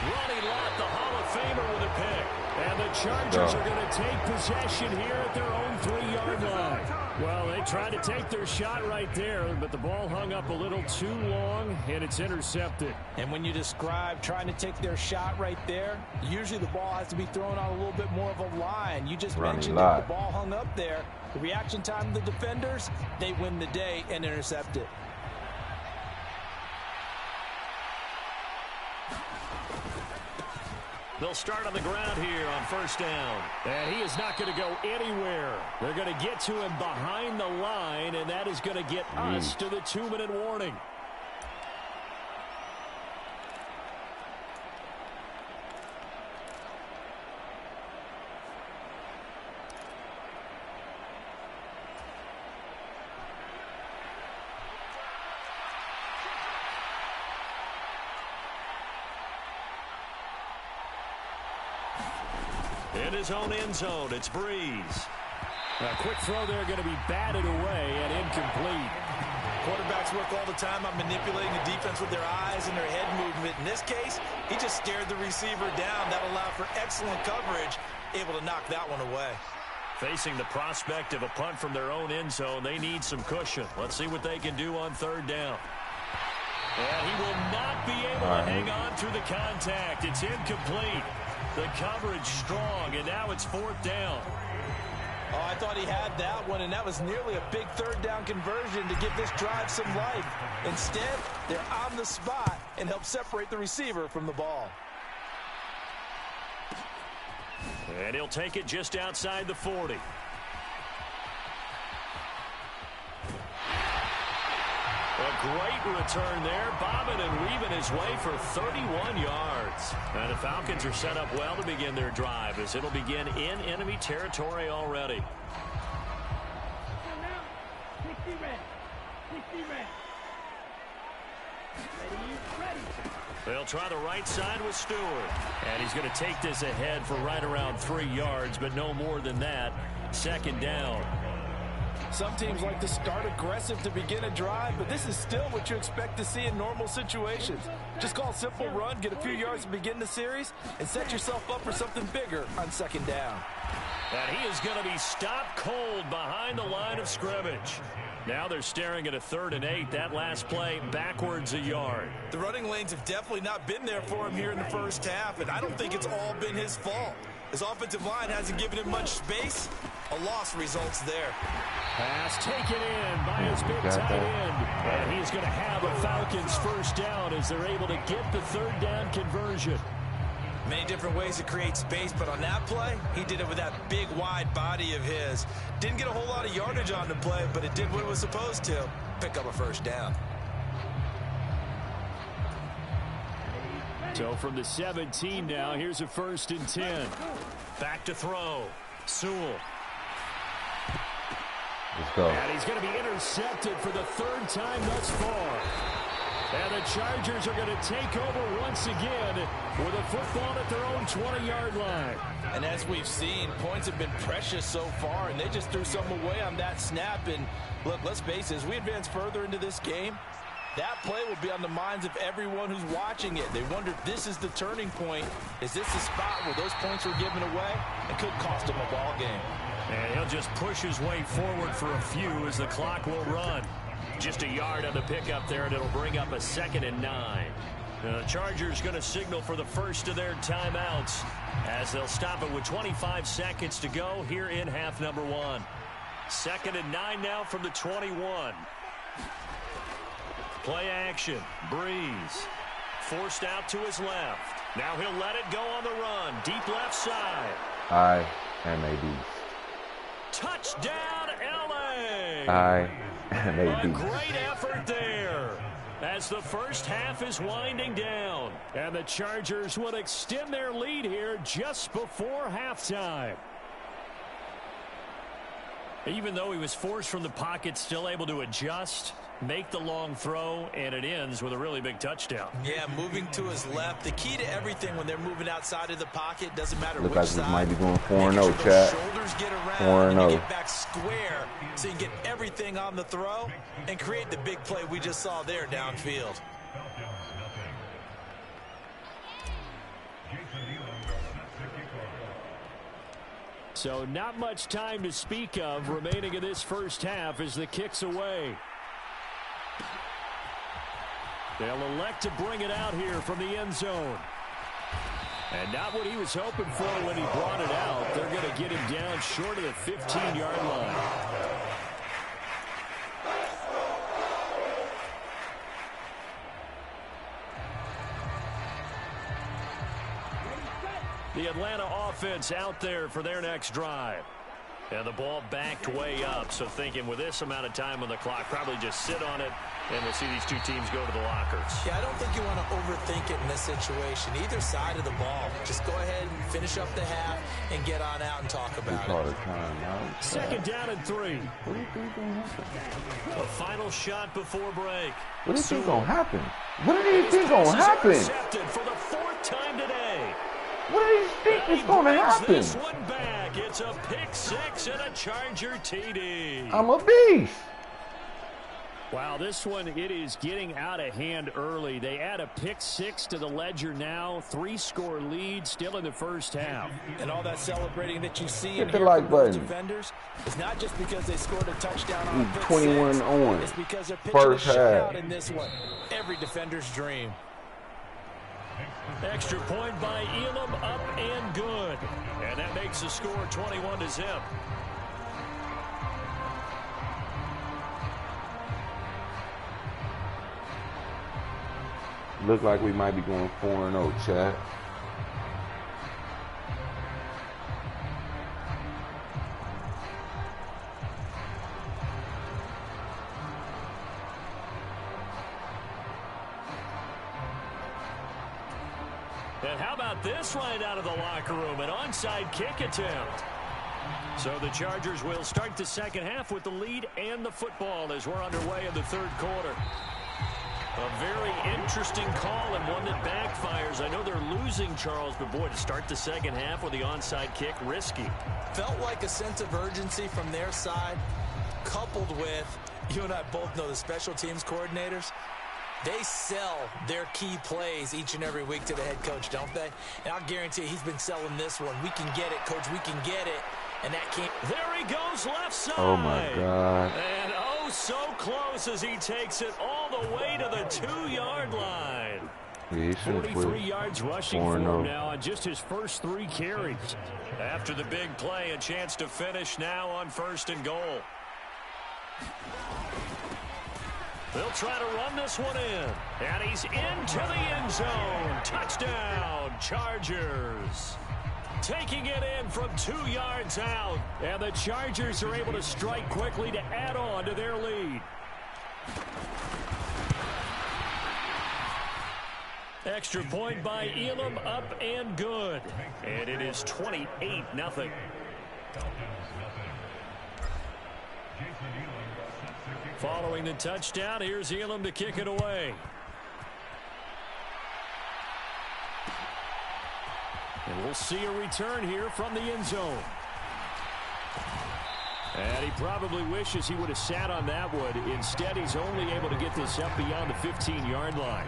Ronnie Lott, the Hall of Famer, with a pick. And the Chargers are going to take possession here at their own 3-yard line.
Well, they tried to take their shot right there, but the ball hung up a little too long, and it's intercepted.
And when you describe trying to take their shot right there, usually the ball has to be thrown on a little bit more of a line. You just mentioned that the ball hung up there. The reaction time of the defenders, they win the day and intercept it.
They'll start on the ground here on 1st down.
And he is not going to go anywhere. They're going to get to him behind the line, and that is going to get us to the 2-minute warning.
In his own end zone, it's Breeze.
A quick throw there, going to be batted away and incomplete.
Quarterbacks work all the time on manipulating the defense with their eyes and their head movement. In this case, he just stared the receiver down. That allowed for excellent coverage, able to knock that one away.
Facing the prospect of a punt from their own end zone, they need some cushion. Let's see what they can do on 3rd down. And he will not be able to hang on through the contact. It's incomplete. The coverage strong, and now it's 4th down.
Oh, I thought he had that one, and that was nearly a big 3rd down conversion to give this drive some life. Instead, they're on the spot and help separate the receiver from the ball.
And he'll take it just outside the 40. A great return there, bobbing and weaving his way for 31 yards. And the Falcons are set up well to begin their drive, as it'll begin in enemy territory already. They'll try the right side with Stewart. And he's going to take this ahead for right around 3 yards, but no more than that. 2nd down.
Some teams like to start aggressive to begin a drive, but this is still what you expect to see in normal situations. Just call a simple run, get a few yards to begin the series, and set yourself up for something bigger on 2nd down.
And he is going to be stopped cold behind the line of scrimmage. Now they're staring at a 3rd and 8. That last play backwards a yard.
The running lanes have definitely not been there for him here in the first half, and I don't think it's all been his fault. His offensive line hasn't given him much space. A loss results there.
Pass taken in by his big tight end. And he's going to have a Falcons 1st down as they're able to get the 3rd down conversion.
Many different ways to create space, but on that play, he did it with that big, wide body of his. Didn't get a whole lot of yardage on the play, but it did what it was supposed to. Pick up a 1st down.
So from the 17 now, here's a 1st and 10.
Back to throw. Sewell.
Let's go.
And he's going to be intercepted for the 3rd time thus far. And the Chargers are going to take over once again with a football at their own 20-yard line.
And as we've seen, points have been precious so far, and they just threw some away on that snap. And look, let's face it, as we advance further into this game, that play will be on the minds of everyone who's watching it. They wonder if this is the turning point. Is this the spot where those points were given away? It could cost them a ball game.
And he'll just push his way forward for a few as the clock will run. Just a yard on the pickup there, and it'll bring up a 2nd and 9. The Chargers going to signal for the first of their timeouts as they'll stop it with 25 seconds to go here in half number 1. 2nd and 9 now from the 21. Play action. Breeze. Forced out to his left. Now he'll let it go on the run. Deep left side.
I-M-A-D.
Touchdown, L.A.
I-M-A-D.
A great effort there as the first half is winding down. And the Chargers will extend their lead here just before halftime. Even though he was forced from the pocket, still able to adjust, make the long throw, and it ends with a really big touchdown.
Yeah, moving to his left. The key to everything when they're moving outside of the pocket, doesn't matter
Look
which
like
side.
we might be going 4-0,
sure
chat.
shoulders get around
4-0.
and you get back square so you can get everything on the throw and create the big play we just saw there downfield.
So not much time to speak of remaining in this first half as the kick's away. They'll elect to bring it out here from the end zone. And not what he was hoping for when he brought it out. They're going to get him down short of the 15-yard line. The Atlanta offense out there for their next drive. And the ball backed way up. So thinking with this amount of time on the clock, probably just sit on it, and we'll see these two teams go to the lockers.
Yeah, I don't think you want to overthink it in this situation. Either side of the ball. Just go ahead and finish up the half and get on out and talk about it.
2nd down and 3.
What do you think going to happen?
A final shot before break.
What do you think going to happen? What do you think going to happen?
Intercepted for the 4th time today.
What do you think is going to happen?
This one back. It's a pick 6 and a Charger TD.
I'm a beast.
Wow, this one, it is getting out of hand early. They add a pick 6 to the ledger now. 3-score lead still in the first half.
And all that celebrating that you see
Hit
in
the
here
like
from those
button.
defenders, it's not just because they scored a touchdown on a pick
21
6.
on.
It's because they're pitching
First
a shutout
half.
in this one. Every defender's dream.
Extra point by Elam, up and good. And that makes the score 21-0.
Look like we might be going 4-0, chat.
And how about this right out of the locker room? An onside kick attempt. So the Chargers will start the second half with the lead and the football as we're underway in the third quarter. A very interesting call and one that backfires. I know they're losing, Charles, but boy, to start the second half with the onside kick, risky.
Felt like a sense of urgency from their side, coupled with, you and I both know the special teams coordinators, they sell their key plays each and every week to the head coach, don't they? And I'll guarantee you he's been selling this one. We can get it, coach, we can get it. And that can't.
There he goes, left side.
Oh, my God.
And oh, so close as he takes it all the way to the 2-yard line.
Yeah,
43 yards rushing for him now on just his first 3 carries. After the big play, a chance to finish now on 1st and goal. They'll try to run this one in. And he's into the end zone. Touchdown, Chargers. Taking it in from 2 yards out. And the Chargers are able to strike quickly to add on to their lead. Extra point by Elam, up and good. And it is 28-0. Following the touchdown, here's Elam to kick it away. And we'll see a return here from the end zone. And he probably wishes he would have sat on that one. Instead, he's only able to get this up beyond the 15-yard line.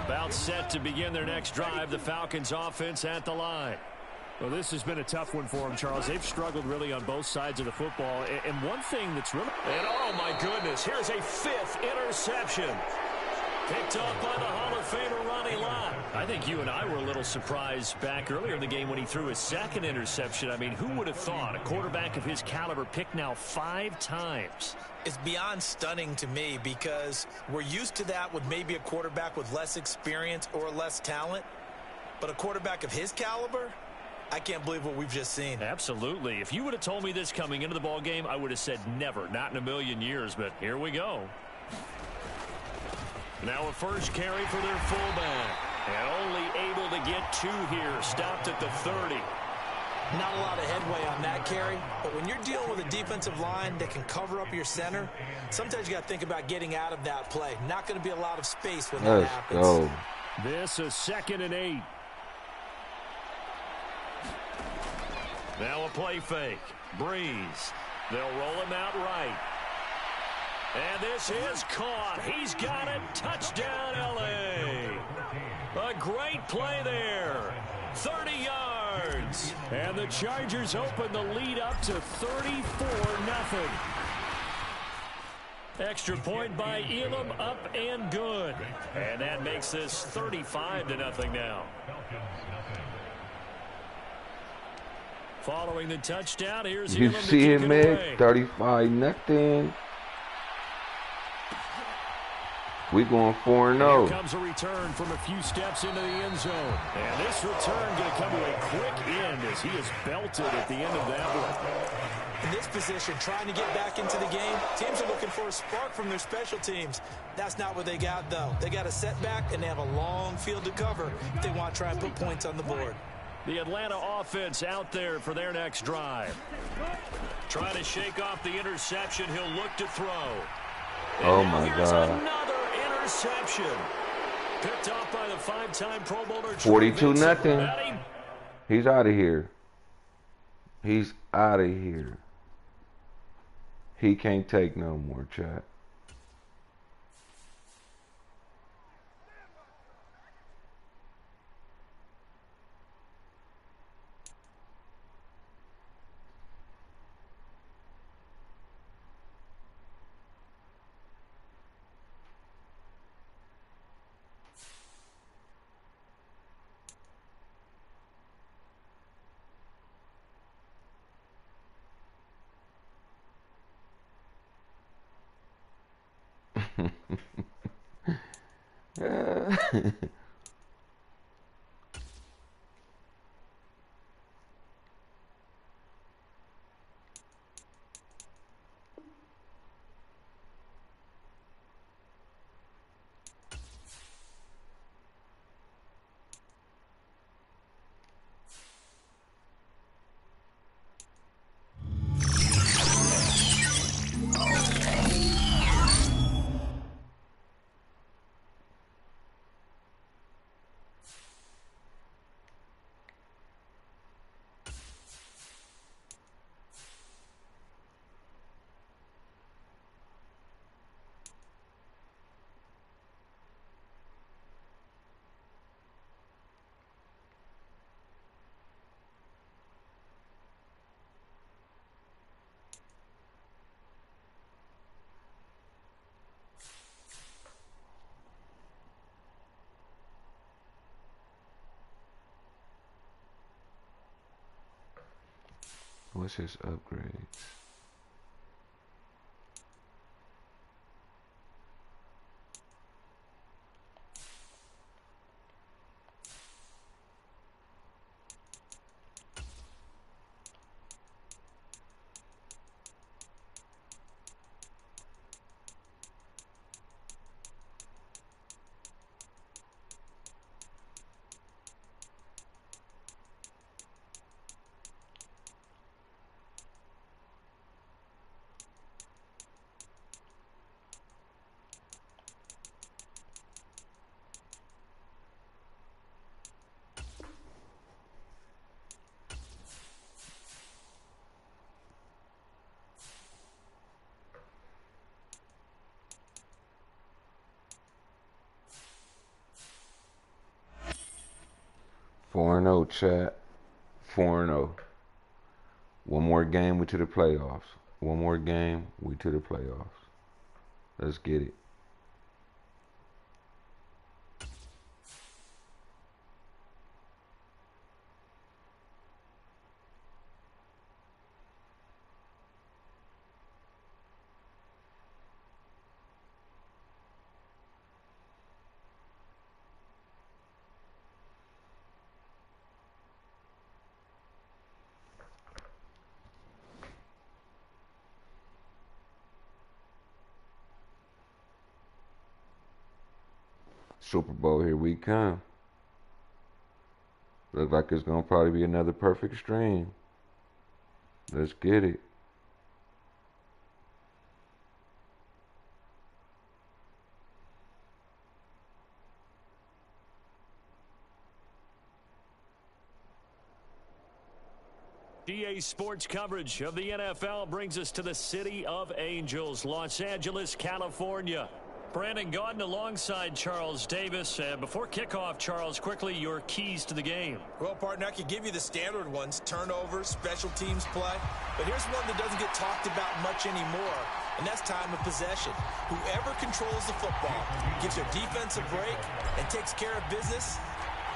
About set to begin their next drive. The Falcons offense at the line. Well, this has been a tough one for them, Charles. They've struggled really on both sides of the football. And one thing that's really... And oh, my goodness, here's a 5th interception. Picked up by the Hall of Famer Ronnie Lott. I think you and I were a little surprised back earlier in the game when he threw his 2nd interception. I mean, who would have thought a quarterback of his caliber picked now 5 times?
It's beyond stunning to me because we're used to that with maybe a quarterback with less experience or less talent. But a quarterback of his caliber, I can't believe what we've just seen.
Absolutely. If you would have told me this coming into the ball game, I would have said never, not in a million years. But here we go. Now a first carry for their fullback. And only able to get 2 here. Stopped at the 30.
Not a lot of headway on that carry, but when you're dealing with a defensive line that can cover up your center, sometimes you got to think about getting out of that play. Not going to be a lot of space when that happens.
Go.
This is 2nd and 8. Now a play fake. Breeze. They'll roll him out right. And this is caught. He's got it. Touchdown, L.A. A great play there. 30 yards. And the Chargers open the lead up to 34-0. Extra point by Elam, up and good. And that makes this 35-0 now. Following the touchdown, here's
You
Elam to
see
kick
it,
it
man?
away.
35-0. We going 4-0.
Here comes a return from a few steps into the end zone. And this return going to come to a quick end as he is belted at the end of that one.
In this position, trying to get back into the game, teams are looking for a spark from their special teams. That's not what they got, though. They got a setback, and they have a long field to cover if they want to try and put points on the board.
The Atlanta offense out there for their next drive. Trying to shake off the interception. He'll look to throw. And
Oh,
now
my
here's
God.
another interception. Picked off by the 5-time Pro Bowler.
42-0. He's out of here. He's out of here. He can't take no more, chat. What's his upgrades? 4-0, chat. 4-0. One more game, we to the playoffs. One more game, we to the playoffs. Let's get it. Super Bowl, here we come. Look like it's going to probably be another perfect stream. Let's get it.
GA Sports coverage of the NFL brings us to the City of Angels, Los Angeles, California. Brandon Gaudin alongside Charles Davis. Before kickoff, Charles, quickly your keys to the game.
Well, partner, I could give you the standard ones, turnovers, special teams play. But here's one that doesn't get talked about much anymore, and that's time of possession. Whoever controls the football, gives their defense a break, and takes care of business,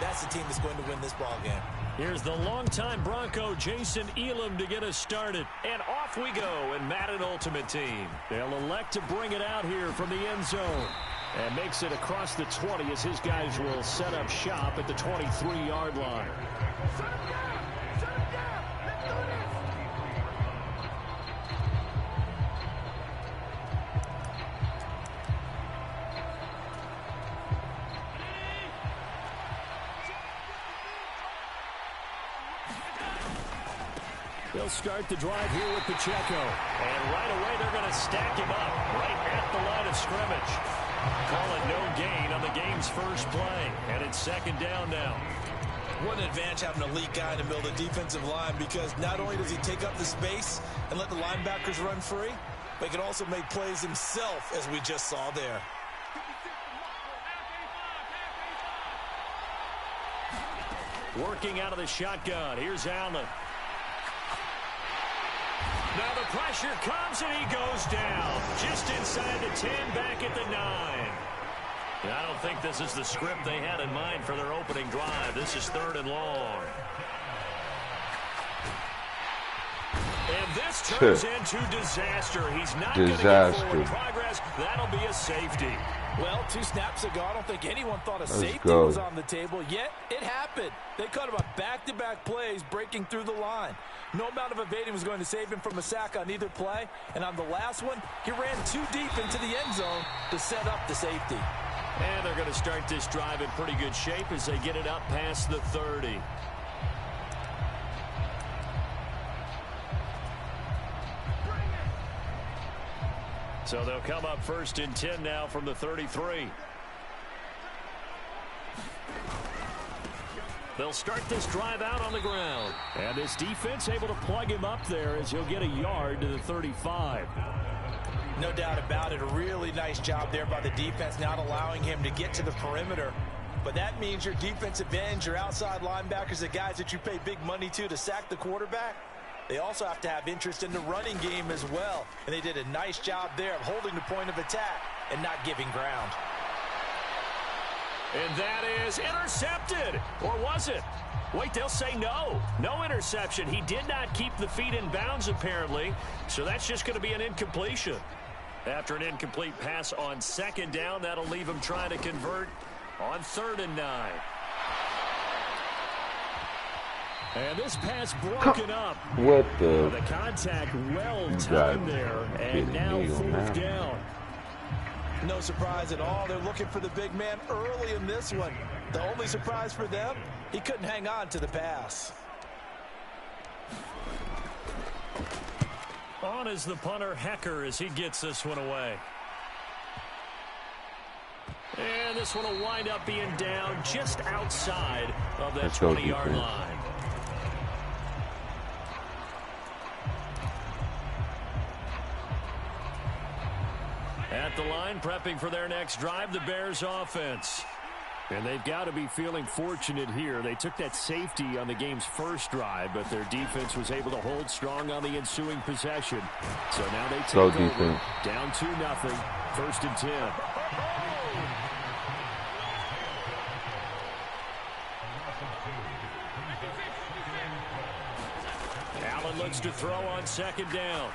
that's the team that's going to win this ball game.
Here's the longtime Bronco, Jason Elam, to get us started. And off we go in Madden Ultimate Team. They'll elect to bring it out here from the end zone. And makes it across the 20 as his guys will set up shop at the 23-yard line. They'll start the drive here with Pacheco. And right away, they're going to stack him up right at the line of scrimmage. Call it no gain on the game's first play. And it's second down now.
What an advantage having an elite guy in the middle of the defensive line, because not only does he take up the space and let the linebackers run free, but he can also make plays himself, as we just saw there.
Working out of the shotgun. Here's Allen. Now the pressure comes and he goes down. Just inside the 10, back at the 9. I don't think this is the script they had in mind for their opening drive. This is 3rd and long. And this turns into disaster. He's not going to get forward progress. That'll be a safety.
Well, 2 snaps ago, I don't think anyone thought a safety was on the table, yet it happened. They caught him on back-to-back plays breaking through the line. No amount of evading was going to save him from a sack on either play, and on the last one, he ran too deep into the end zone to set up the safety.
And they're going to start this drive in pretty good shape as they get it up past the 30. So they'll come up 1st and 10 now from the 33. They'll start this drive out on the ground. And this defense able to plug him up there as he'll get a yard to the 35.
No doubt about it. A really nice job there by the defense, not allowing him to get to the perimeter. But that means your defensive ends, your outside linebackers, the guys that you pay big money to sack the quarterback, they also have to have interest in the running game as well. And they did a nice job there of holding the point of attack and not giving ground.
And that is intercepted. Or was it? Wait, they'll say no. No interception. He did not keep the feet in bounds, apparently. So that's just going to be an incompletion. After an incomplete pass on 2nd down, that'll leave him trying to convert on 3rd and 9. And this pass broken up.
What the?
The contact well timed there. And now 4th down.
No surprise at all. They're looking for the big man early in this one. The only surprise for them, he couldn't hang on to the pass.
On is the punter, Hecker, as he gets this one away. And this one will wind up being down just outside of that 20-yard line. At the line, prepping for their next drive, the Bears offense. And they've got to be feeling fortunate here. They took that safety on the game's first drive, but their defense was able to hold strong on the ensuing possession. So now they take over, down 2-0, 1st and 10. Allen looks to throw on 2nd down.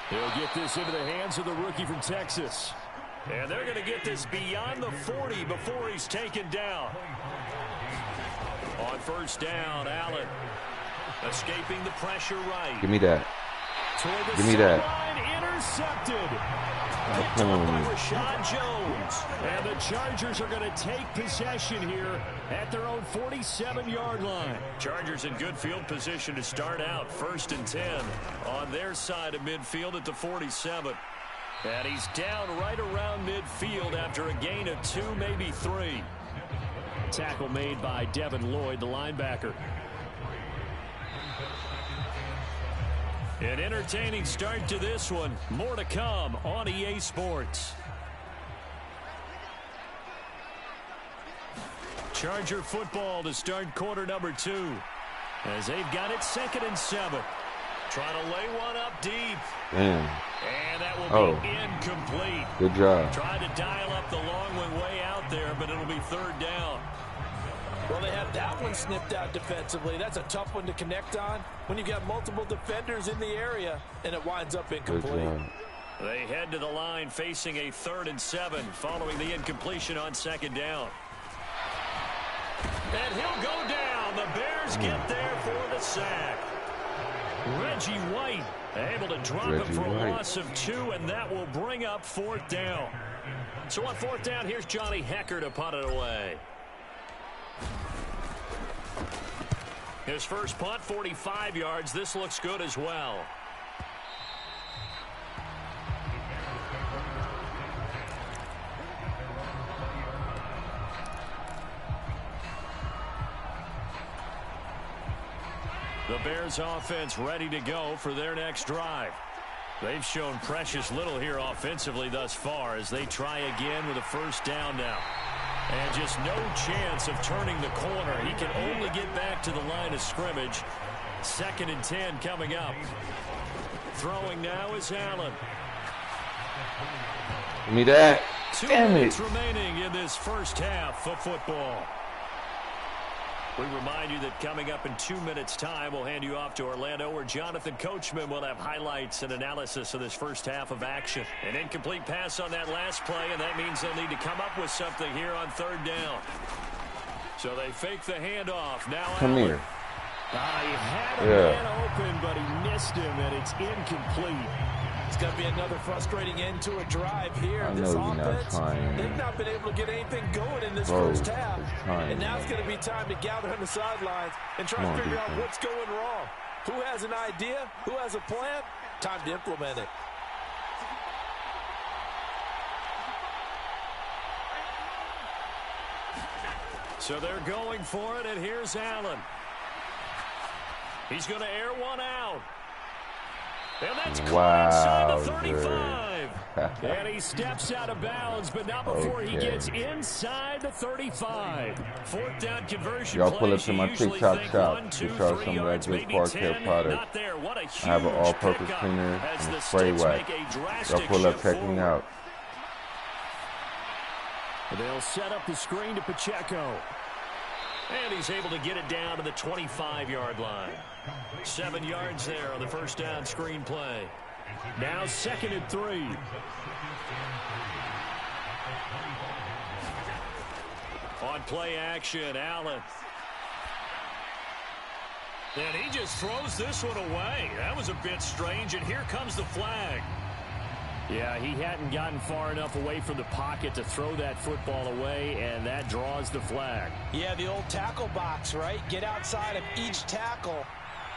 He'll get this into the hands of the rookie from Texas. And they're going to get this beyond the 40 before he's taken down. On 1st down, Allen escaping the pressure right.
Give me that. Give me that.
Intercepted. Picked up by Rashad Jones. And the Chargers are going to take possession here at their own 47-yard line. Chargers in good field position to start out. 1st and 10 on their side of midfield at the 47. And he's down right around midfield after a gain of 2, maybe 3. Tackle made by Devin Lloyd, the linebacker. An entertaining start to this one. More to come on EA Sports. Charger football to start quarter number 2. As they've got it 2nd and 7. Trying to lay one up deep.
Damn.
And that will be incomplete.
Good job.
Tried to dial up the long one way out there, but it'll be 3rd down.
Well, they have that one snipped out defensively. That's a tough one to connect on when you got multiple defenders in the area, and it winds up incomplete.
They head to the line facing a 3rd and 7 following the incompletion on 2nd down. And he'll go down. The Bears get there for the sack. Reggie White able to drop him for a loss of 2, and that will bring up 4th down. So on 4th down, here's Johnny Hecker to punt it away. His first punt, 45 yards. This looks good as well. The Bears offense ready to go for their next drive. They've shown precious little here offensively thus far as they try again with a 1st down now. And just no chance of turning the corner. He can only get back to the line of scrimmage. 2nd and 10 coming up. Throwing now is Allen.
Give me that.
2 minutes remaining in this first half of football. We remind you that coming up in 2 minutes' time, we'll hand you off to Orlando, where Jonathan Coachman will have highlights and analysis of this first half of action. An incomplete pass on that last play, and that means they'll need to come up with something here on 3rd down. So they fake the handoff. Now
come
Allen.
here.
He had a man open, but he missed him, and it's incomplete.
It's going to be another frustrating end to a drive here. This offense, they've not been able to get anything going in this first half. And now it's going to be time to gather on the sidelines and try to figure out what's going wrong. Who has an idea? Who has a plan? Time to implement it.
So they're going for it, and here's Allen. He's going to air one out. And that's caught inside the 35. And he steps out of bounds, but not before he gets inside the 35. 4th down conversion.
Y'all pull up to my TikTok shop to try some of that good car care product. I have an all-purpose cleaner and a spray wax. Y'all pull up, check me out.
They'll set up the screen to Pacheco. And he's able to get it down to the 25-yard line. 7 yards there on the 1st down screen play. Now 2nd and 3. On play action, Allen. And he just throws this one away. That was a bit strange, and here comes the flag. Yeah, he hadn't gotten far enough away from the pocket to throw that football away, and that draws the flag.
Yeah, the old tackle box, right? Get outside of each tackle,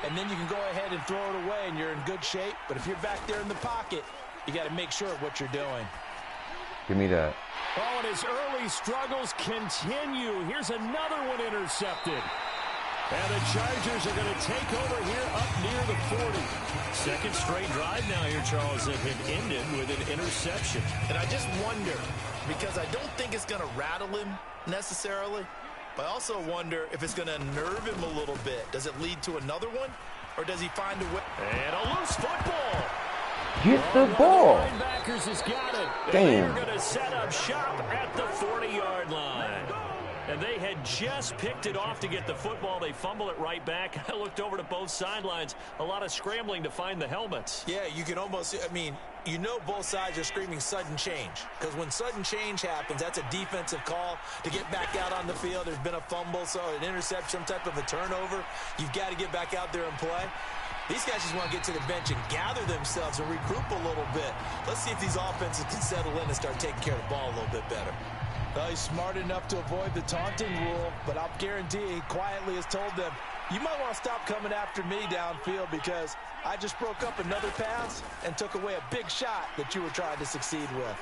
and then you can go ahead and throw it away, and you're in good shape. But if you're back there in the pocket, you got to make sure of what you're doing.
Give me that.
Oh, and his early struggles continue. Here's another one intercepted. And the Chargers are going to take over here up near the 40. Second straight drive now here, Charles, that have ended with an interception.
And I just wonder, because I don't think it's going to rattle him necessarily, but I also wonder if it's going to unnerve him a little bit. Does it lead to another one, or does he find a way?
And a loose football.
Get the ball.
Linebackers has got it.
Damn.
They're going to set up shop at the 40-yard line. And they had just picked it off to get the football. They fumble it right back. I looked over to both sidelines. A lot of scrambling to find the helmets.
Yeah, you can almost, I mean, you know both sides are screaming sudden change. Because when sudden change happens, that's a defensive call to get back out on the field. There's been a fumble, so an interception, some type of a turnover. You've got to get back out there and play. These guys just want to get to the bench and gather themselves and regroup a little bit. Let's see if these offenses can settle in and start taking care of the ball a little bit better. Well, he's smart enough to avoid the taunting rule, but I'll guarantee he quietly has told them, you might want to stop coming after me downfield because I just broke up another pass and took away a big shot that you were trying to succeed with.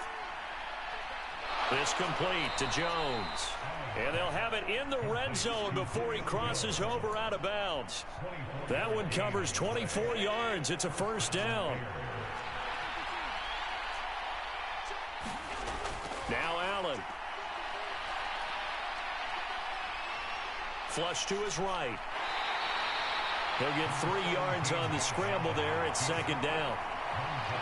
This complete to Jones. And they'll have it in the red zone before he crosses over out of bounds. That one covers 24 yards. It's a first down. Now Allen. Flush to his right. He'll get 3 yards on the scramble there. It's second down.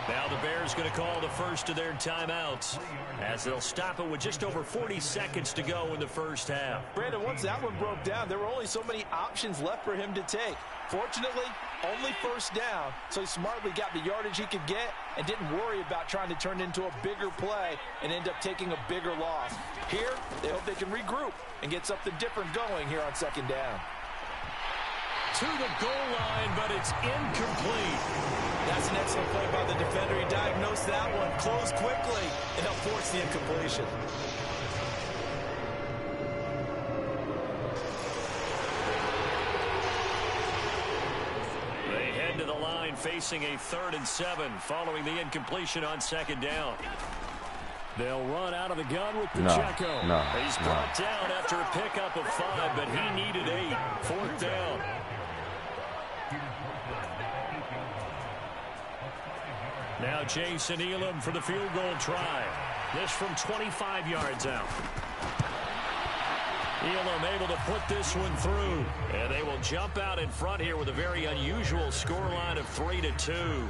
Now the Bears going to call the first of their timeouts as they'll stop it with just over 40 seconds to go in the first half.
Brandon, once that one broke down, there were only so many options left for him to take. Fortunately, only first down, so he smartly got the yardage he could get and didn't worry about trying to turn it into a bigger play and end up taking a bigger loss. Here, they hope they can regroup and get something different going here on second down.
To the goal line, but it's incomplete.
That's an excellent play by the defender. He diagnosed that one, closed quickly, and helped force the incompletion.
They head to the line facing a 3rd and 7 following the incompletion on second down. They'll run out of the gun with Pacheco. He's brought down after a pickup of 5, but he needed 8. 4th down. Now Jason Elam for the field goal try. This from 25 yards out. Elam able to put this one through. And they will jump out in front here with a very unusual scoreline of 3-2.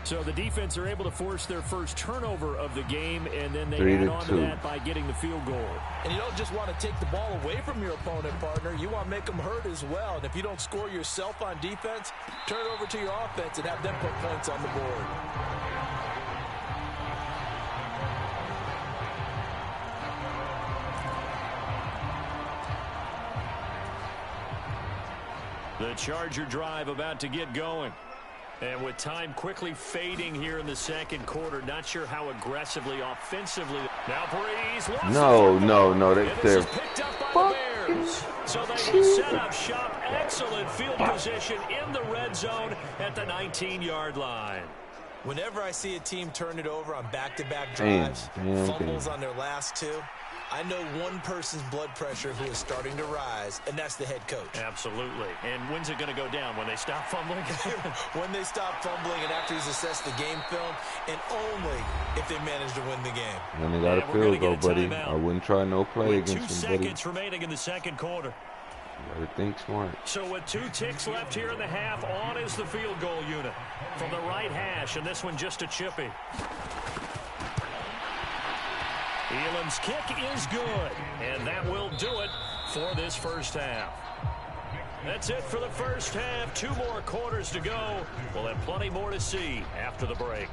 So the defense are able to force their first turnover of the game, and then they add on to that by getting the field goal.
And you don't just want to take the ball away from your opponent, partner. You want to make them hurt as well. And if you don't score yourself on defense, turn it over to your offense and have them put points on the board.
The Charger drive about to get going. And with time quickly fading here in the second quarter, not sure how aggressively, offensively. Now Breeze.
No. They're
picked up by the Bears. So they will set up shop. Excellent field position in the red zone at the 19-yard line.
Whenever I see a team turn it over on back-to-back drives, fumbles on their last 2, I know one person's blood pressure who is starting to rise, and that's the head coach.
Absolutely. And when's it going to go down? When they stop fumbling?
When they stop fumbling and after he's assessed the game film, and only if they manage to win the game.
When they got a field goal, buddy. I wouldn't try no play
with
against
2
him, buddy.
seconds remaining in the second quarter.
You gotta think smart.
So with 2 ticks left here in the half, on is the field goal unit. From the right hash, and this one just a chippy. Elam's kick is good, and that will do it for this first half. That's it for the first half. 2 more quarters to go. We'll have plenty more to see after the break.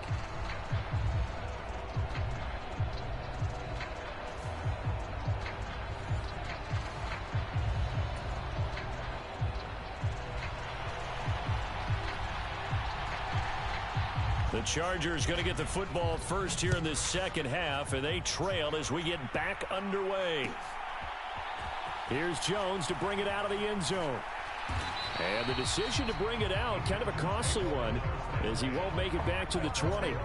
The Chargers going to get the football first here in this second half, and they trail as we get back underway. Here's Jones to bring it out of the end zone. And the decision to bring it out, kind of a costly one, as he won't make it back to the 20.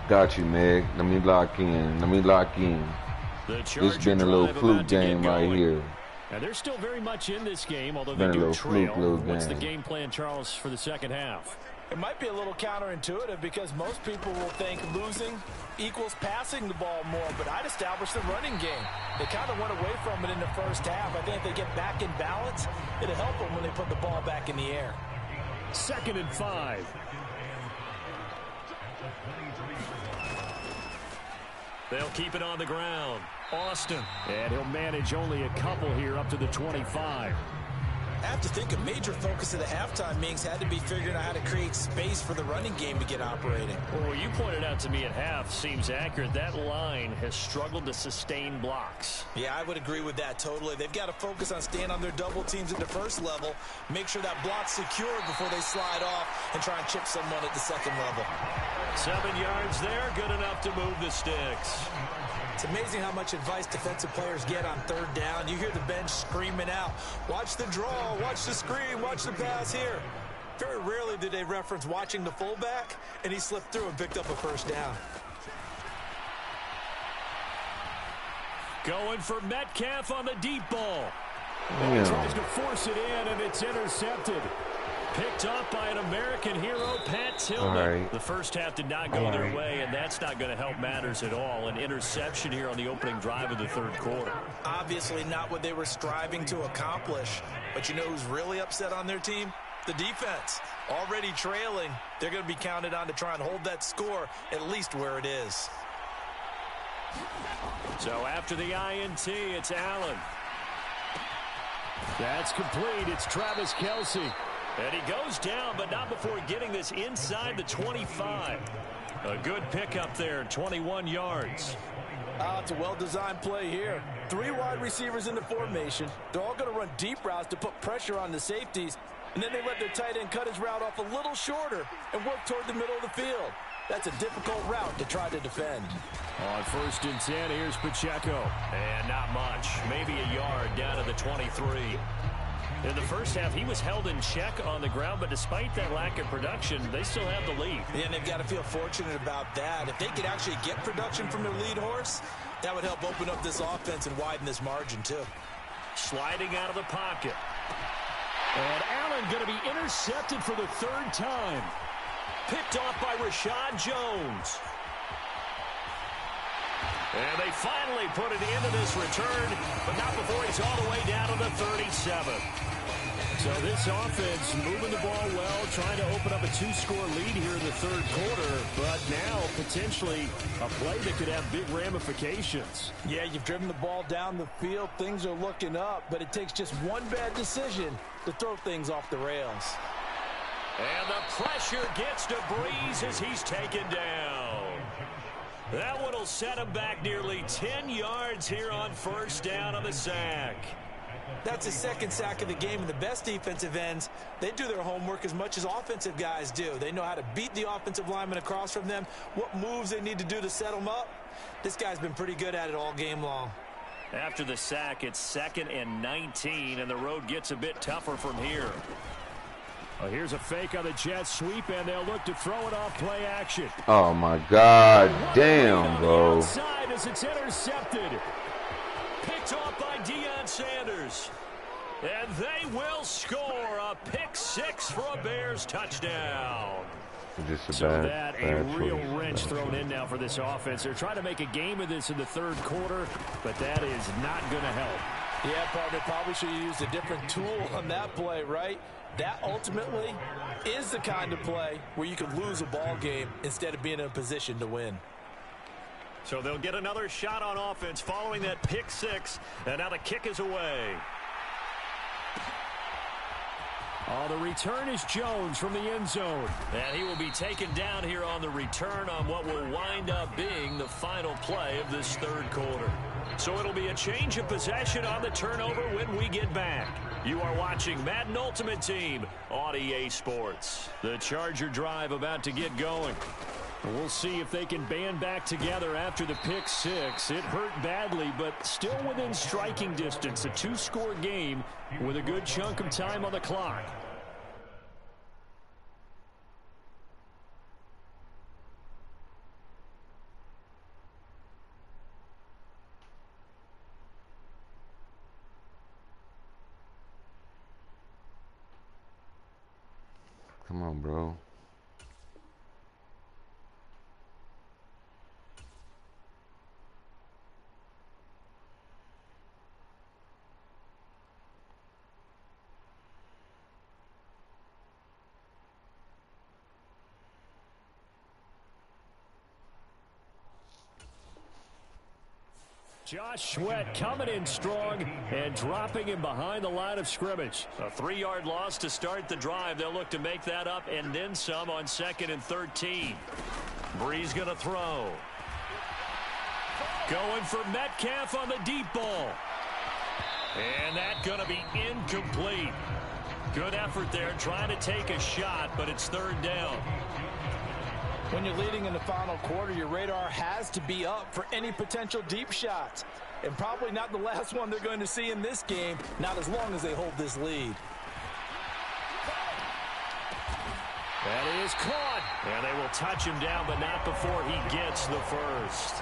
Got you, Meg. Let me lock in. This been a little fluke game right here.
And they're still very much in this game, although
Been
they
a
do
little
trail.
fluke, little
What's the
game.
game plan, Charles, for the second half?
It might be a little counterintuitive because most people will think losing equals passing the ball more, but I'd establish the running game. They kind of went away from it in the first half. I think if they get back in balance, it'll help them when they put the ball back in the air.
2nd and 5. They'll keep it on the ground. Austin. And he'll manage only a couple here up to the 25.
I have to think a major focus of the halftime meetings had to be figuring out how to create space for the running game to get operating.
Well, you pointed out to me at half seems accurate. That line has struggled to sustain blocks.
Yeah, I would agree with that totally. They've got to focus on staying on their double teams at the first level, make sure that block's secured before they slide off and try and chip someone at the second level.
7 yards there, good enough to move the sticks.
It's amazing how much advice defensive players get on 3rd down. You hear the bench screaming out, watch the draw, watch the screen, watch the pass here. Very rarely do they reference watching the fullback, and he slipped through and picked up a 1st down.
Going for Metcalf on the deep ball.
Damn.
He tries to force it in, and it's intercepted. Picked up by an American hero, Pat Tillman.
Right.
The first half did not go their way, and that's not going to help matters at all. An interception here on the opening drive of the 3rd quarter.
Obviously not what they were striving to accomplish. But you know who's really upset on their team? The defense. Already trailing. They're going to be counted on to try and hold that score at least where it is.
So after the INT, it's Allen. That's complete. It's Travis Kelce. And he goes down, but not before getting this inside the 25. A good pickup there, 21 yards.
It's a well-designed play here. 3 wide receivers in the formation. They're all going to run deep routes to put pressure on the safeties. And then they let their tight end cut his route off a little shorter and work toward the middle of the field. That's a difficult route to try to defend.
On 1st and 10, here's Pacheco. And not much. Maybe a yard down to the 23. In the first half, he was held in check on the ground, but despite that lack of production, they still have the lead.
Yeah, and they've got to feel fortunate about that. If they could actually get production from their lead horse, that would help open up this offense and widen this margin, too.
Sliding out of the pocket. And Allen going to be intercepted for the 3rd time. Picked off by Rashad Jones. And they finally put an end to this return, but not before he's all the way down to the 37. So this offense moving the ball well, trying to open up a 2-score lead here in the 3rd quarter, but now potentially a play that could have big ramifications.
Yeah, you've driven the ball down the field. Things are looking up, but it takes just one bad decision to throw things off the rails.
And the pressure gets to Breeze as he's taken down. That one will set him back nearly 10 yards here on 1st down on the sack.
That's his 2nd sack of the game, and the best defensive ends, they do their homework as much as offensive guys do. They know how to beat the offensive lineman across from them, what moves they need to do to set them up. This guy's been pretty good at it all game long.
After the sack, it's 2nd and 19, and the road gets a bit tougher from here. Well, here's a fake on the jet sweep, and they'll look to throw it off play action.
Oh, my God. Damn, bro.
Outside as it's intercepted. Picked off by Deion Sanders. And they will score a pick 6 for a Bears touchdown.
Just a bad
real
choice.
wrench thrown in now for this offense. They're trying to make a game of this in the 3rd quarter, but that is not going to help.
Yeah, partner, probably should have used a different tool on that play, right? That ultimately is the kind of play where you can lose a ball game instead of being in a position to win.
So they'll get another shot on offense following that pick 6, and now the kick is away. The return is Jones from the end zone. And he will be taken down here on the return on what will wind up being the final play of this 3rd quarter. So it'll be a change of possession on the turnover when we get back. You are watching Madden Ultimate Team on EA Sports. The Charger drive about to get going. We'll see if they can band back together after the pick 6. It hurt badly, but still within striking distance. A 2-score game with a good chunk of time on the clock.
Come on, bro.
Josh Sweat coming in strong and dropping him behind the line of scrimmage. A 3-yard loss to start the drive. They'll look to make that up and then some on 2nd and 13. Breeze going to throw. Going for Metcalf on the deep ball. And that's going to be incomplete. Good effort there trying to take a shot, but it's 3rd down.
When you're leading in the final quarter, your radar has to be up for any potential deep shots. And probably not the last one they're going to see in this game, not as long as they hold this lead.
That is caught. And they will touch him down, but not before he gets the first.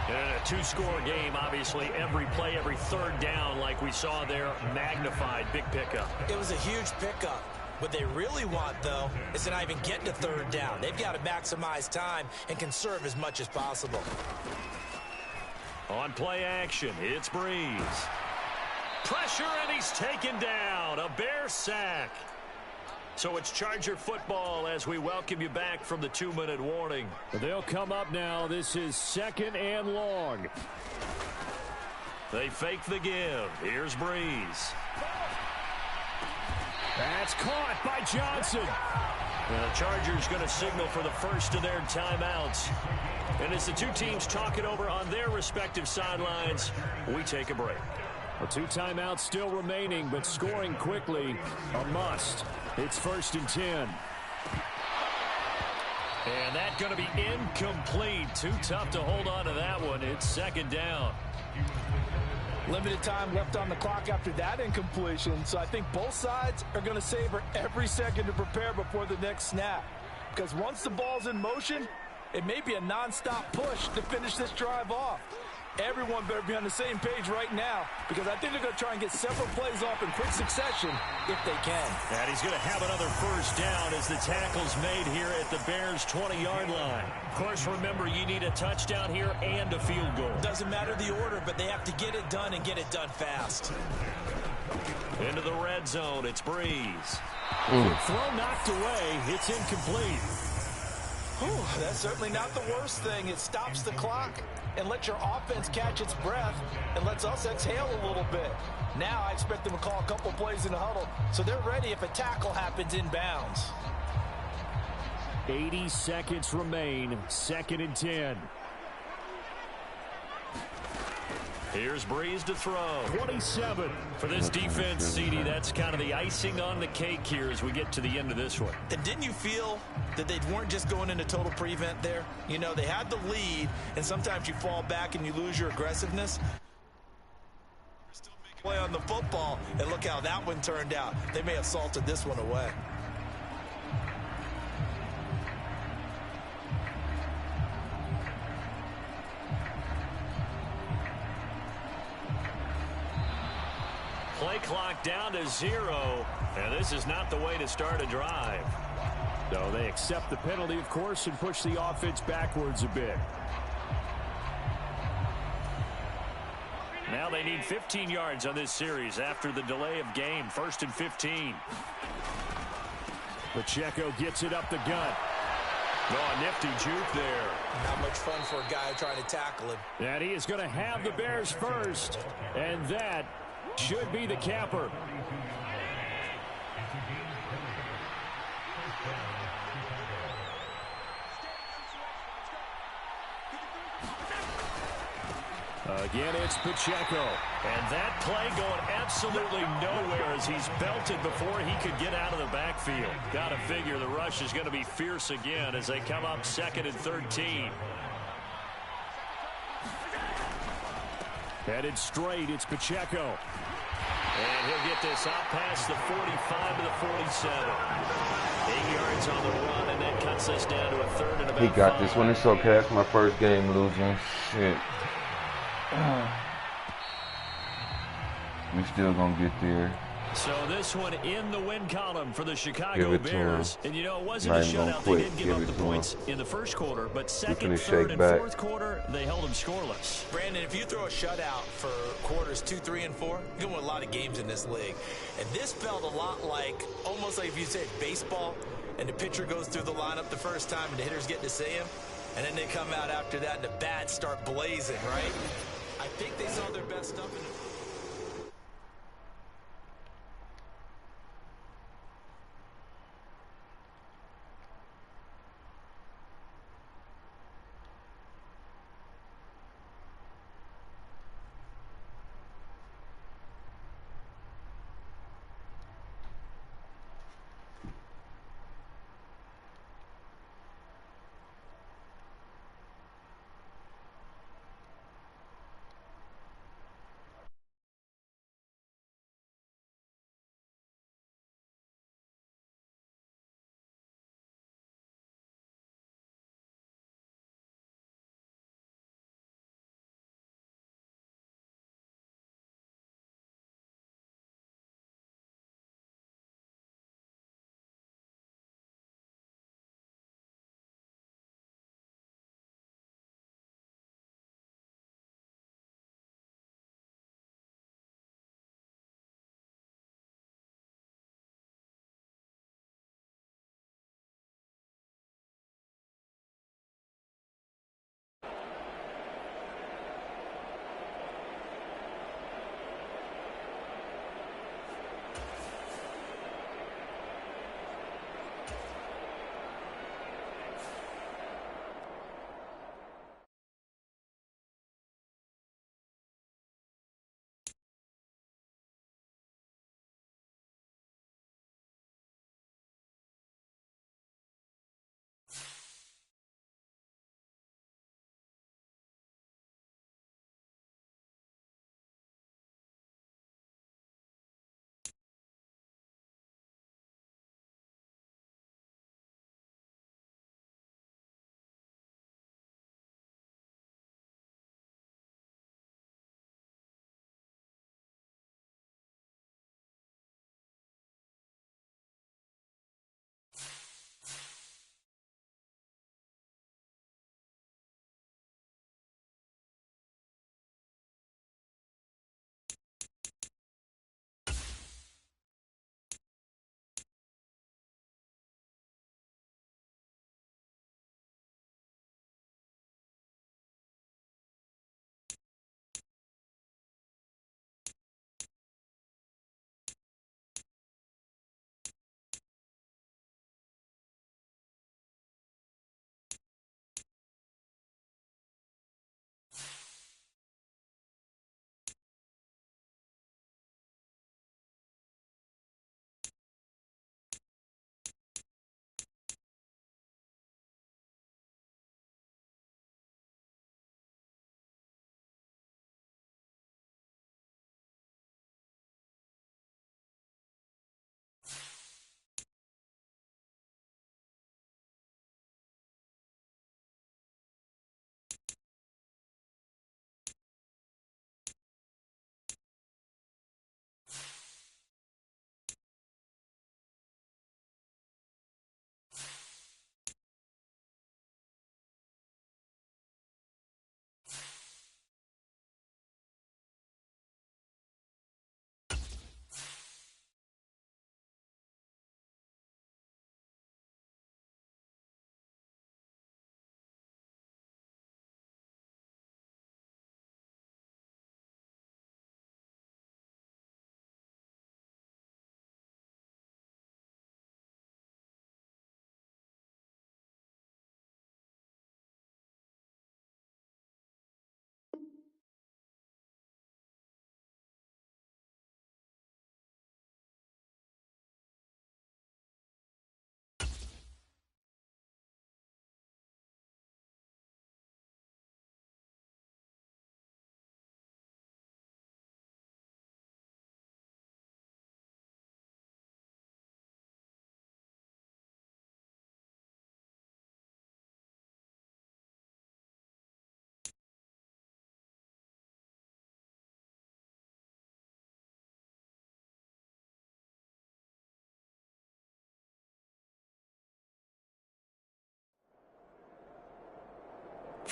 And in a 2-score game, obviously, every play, every 3rd down, like we saw there, magnified. Big pickup.
It was a huge pickup. What they really want, though, is to not even get to 3rd down. They've got to maximize time and conserve as much as possible.
On play action, it's Breeze. Pressure, and he's taken down. A Bear sack. So it's Charger football as we welcome you back from the 2-minute warning. They'll come up now. This is 2nd and long. They fake the give. Here's Breeze. That's caught by Johnson. And the Chargers going to signal for the first of their timeouts. And as the two teams talk it over on their respective sidelines, we take a break. Well, 2 timeouts still remaining, but scoring quickly a must. It's 1st and 10. And that's going to be incomplete. Too tough to hold on to that one. It's 2nd down.
Limited time left on the clock after that incompletion, so I think both sides are going to savor every second to prepare before the next snap. Because once the ball's in motion, it may be a non-stop push to finish this drive off. Everyone better be on the same page right now, because I think they're going to try and get several plays off in quick succession if they can.
And he's going to have another first down as the tackle's made here at the Bears' 20-yard line. Of course, remember, you need a touchdown here and a field goal.
Doesn't matter the order, but they have to get it done and get it done fast.
Into the red zone, it's Breeze. Throw knocked away, it's incomplete.
Whew, that's certainly not the worst thing. It stops the clock and lets your offense catch its breath and lets us exhale a little bit. Now I expect them to call a couple plays in the huddle so they're ready if a tackle happens inbounds.
80 seconds remain, 2nd and 10. Here's Breeze to throw. 27. For this defense, CD, that's kind of the icing on the cake here as we get to the end of this one.
And didn't you feel that they weren't just going into total prevent there? You know, they had the lead, and sometimes you fall back and you lose your aggressiveness. Still making play on the football, and look how that one turned out. They may have salted this one away.
Play clock down to 0, and this is not the way to start a drive. So they accept the penalty, of course, and push the offense backwards a bit. Now they need 15 yards on this series after the delay of game. 1st and 15. Pacheco gets it up the gut. Oh, nifty juke there.
Not much fun for a guy trying to tackle him.
And he is going to have the Bears first, and that should be the capper. Again, it's Pacheco. And that play going absolutely nowhere as he's belted before he could get out of the backfield. Got to figure the rush is going to be fierce again as they come up 2nd and 13. Headed straight, it's Pacheco. And he'll get this out past the 45 to the 47. 8 yards on the run, and that cuts us down to a 3rd and about 5.
He got this one. It's okay. That's my first game losing. Shit. We still gonna get there.
So this one in the win column for the Chicago Bears. And, it wasn't a shutout. They did give up the points in the first quarter, but second, third, and fourth quarter, they held them scoreless.
Brandon, if you throw a shutout for quarters 2, 3, and 4, you're going to win a lot of games in this league. And this felt a lot like, almost like if you said baseball, and the pitcher goes through the lineup the first time, and the hitters get to see him, and then they come out after that, and the bats start blazing, right? I think they saw their best stuff in the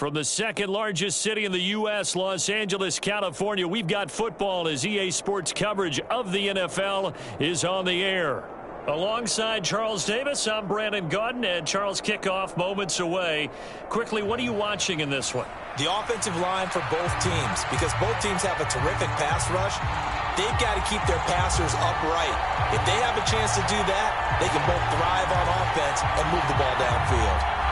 From the second largest city in the U.S., Los Angeles, California, we've got football as EA Sports coverage of the NFL is on the air. Alongside Charles Davis, I'm Brandon Gaudin, and Charles, kickoff moments away. Quickly, what are you watching in this one?
The offensive line for both teams, because both teams have a terrific pass rush. They've got to keep their passers upright. If they have a chance to do that, they can both thrive on offense and move the ball downfield.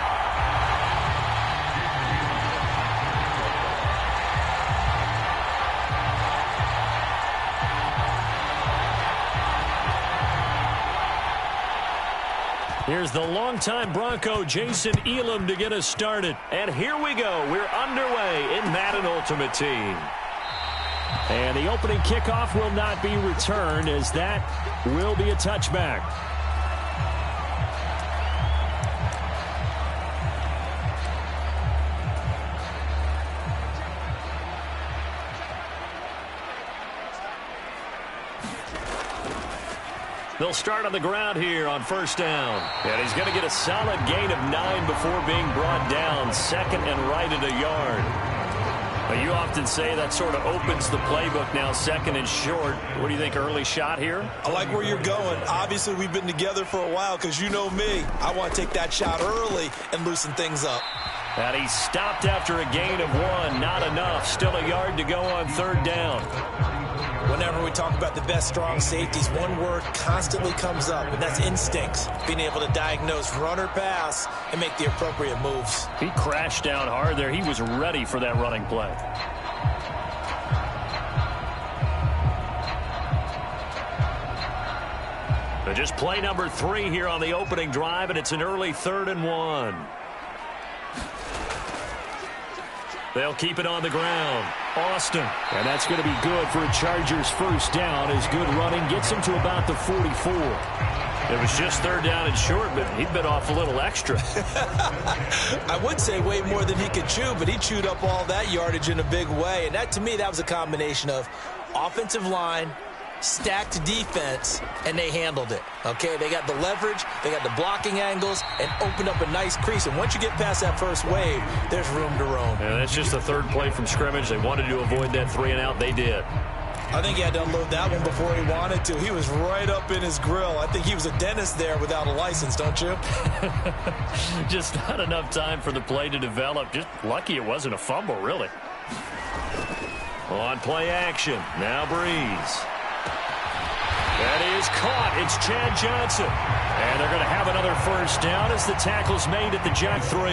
Here's the longtime Bronco, Jason Elam, to get us started. And here we go. We're underway in Madden Ultimate Team. And the opening kickoff will not be returned, as that will be a touchback. They'll start on the ground here on first down. And he's going to get a solid gain of 9 before being brought down. Second and right at a yard. But you often say that sort of opens the playbook now, second and short. What do you think, early shot here?
I like where you're going. Obviously, we've been together for a while because you know me. I want to take that shot early and loosen things up.
And he stopped after a gain of 1. Not enough. Still a yard to go on third down.
Whenever we talk about the best strong safeties, one word constantly comes up, and that's instincts. Being able to diagnose run or pass and make the appropriate moves.
He crashed down hard there. He was ready for that running play. But just play number 3 here on the opening drive, and it's an early 3rd and 1. They'll keep it on the ground. Austin. And that's going to be good for a Chargers first down, as good running gets him to about the 44. It was just third down and short, but he'd been off a little extra.
I would say way more than he could chew, but he chewed up all that yardage in a big way. And that, to me, that was a combination of offensive line, stacked defense, and they handled it. Okay, they got the leverage, they got the blocking angles, and opened up a nice crease. And once you get past that first wave, there's room to roam.
And that's just the third play from scrimmage. They wanted to avoid that 3-and-out. They did.
I think he had to unload that one before he wanted to. He was right up in his grill. I think he was a dentist there without a license, don't you?
Just not enough time for the play to develop. Just lucky it wasn't a fumble, really. On play action. Now Breeze. That is caught. It's Chad Johnson. And they're going to have another first down as the tackle's made at the Jack 3.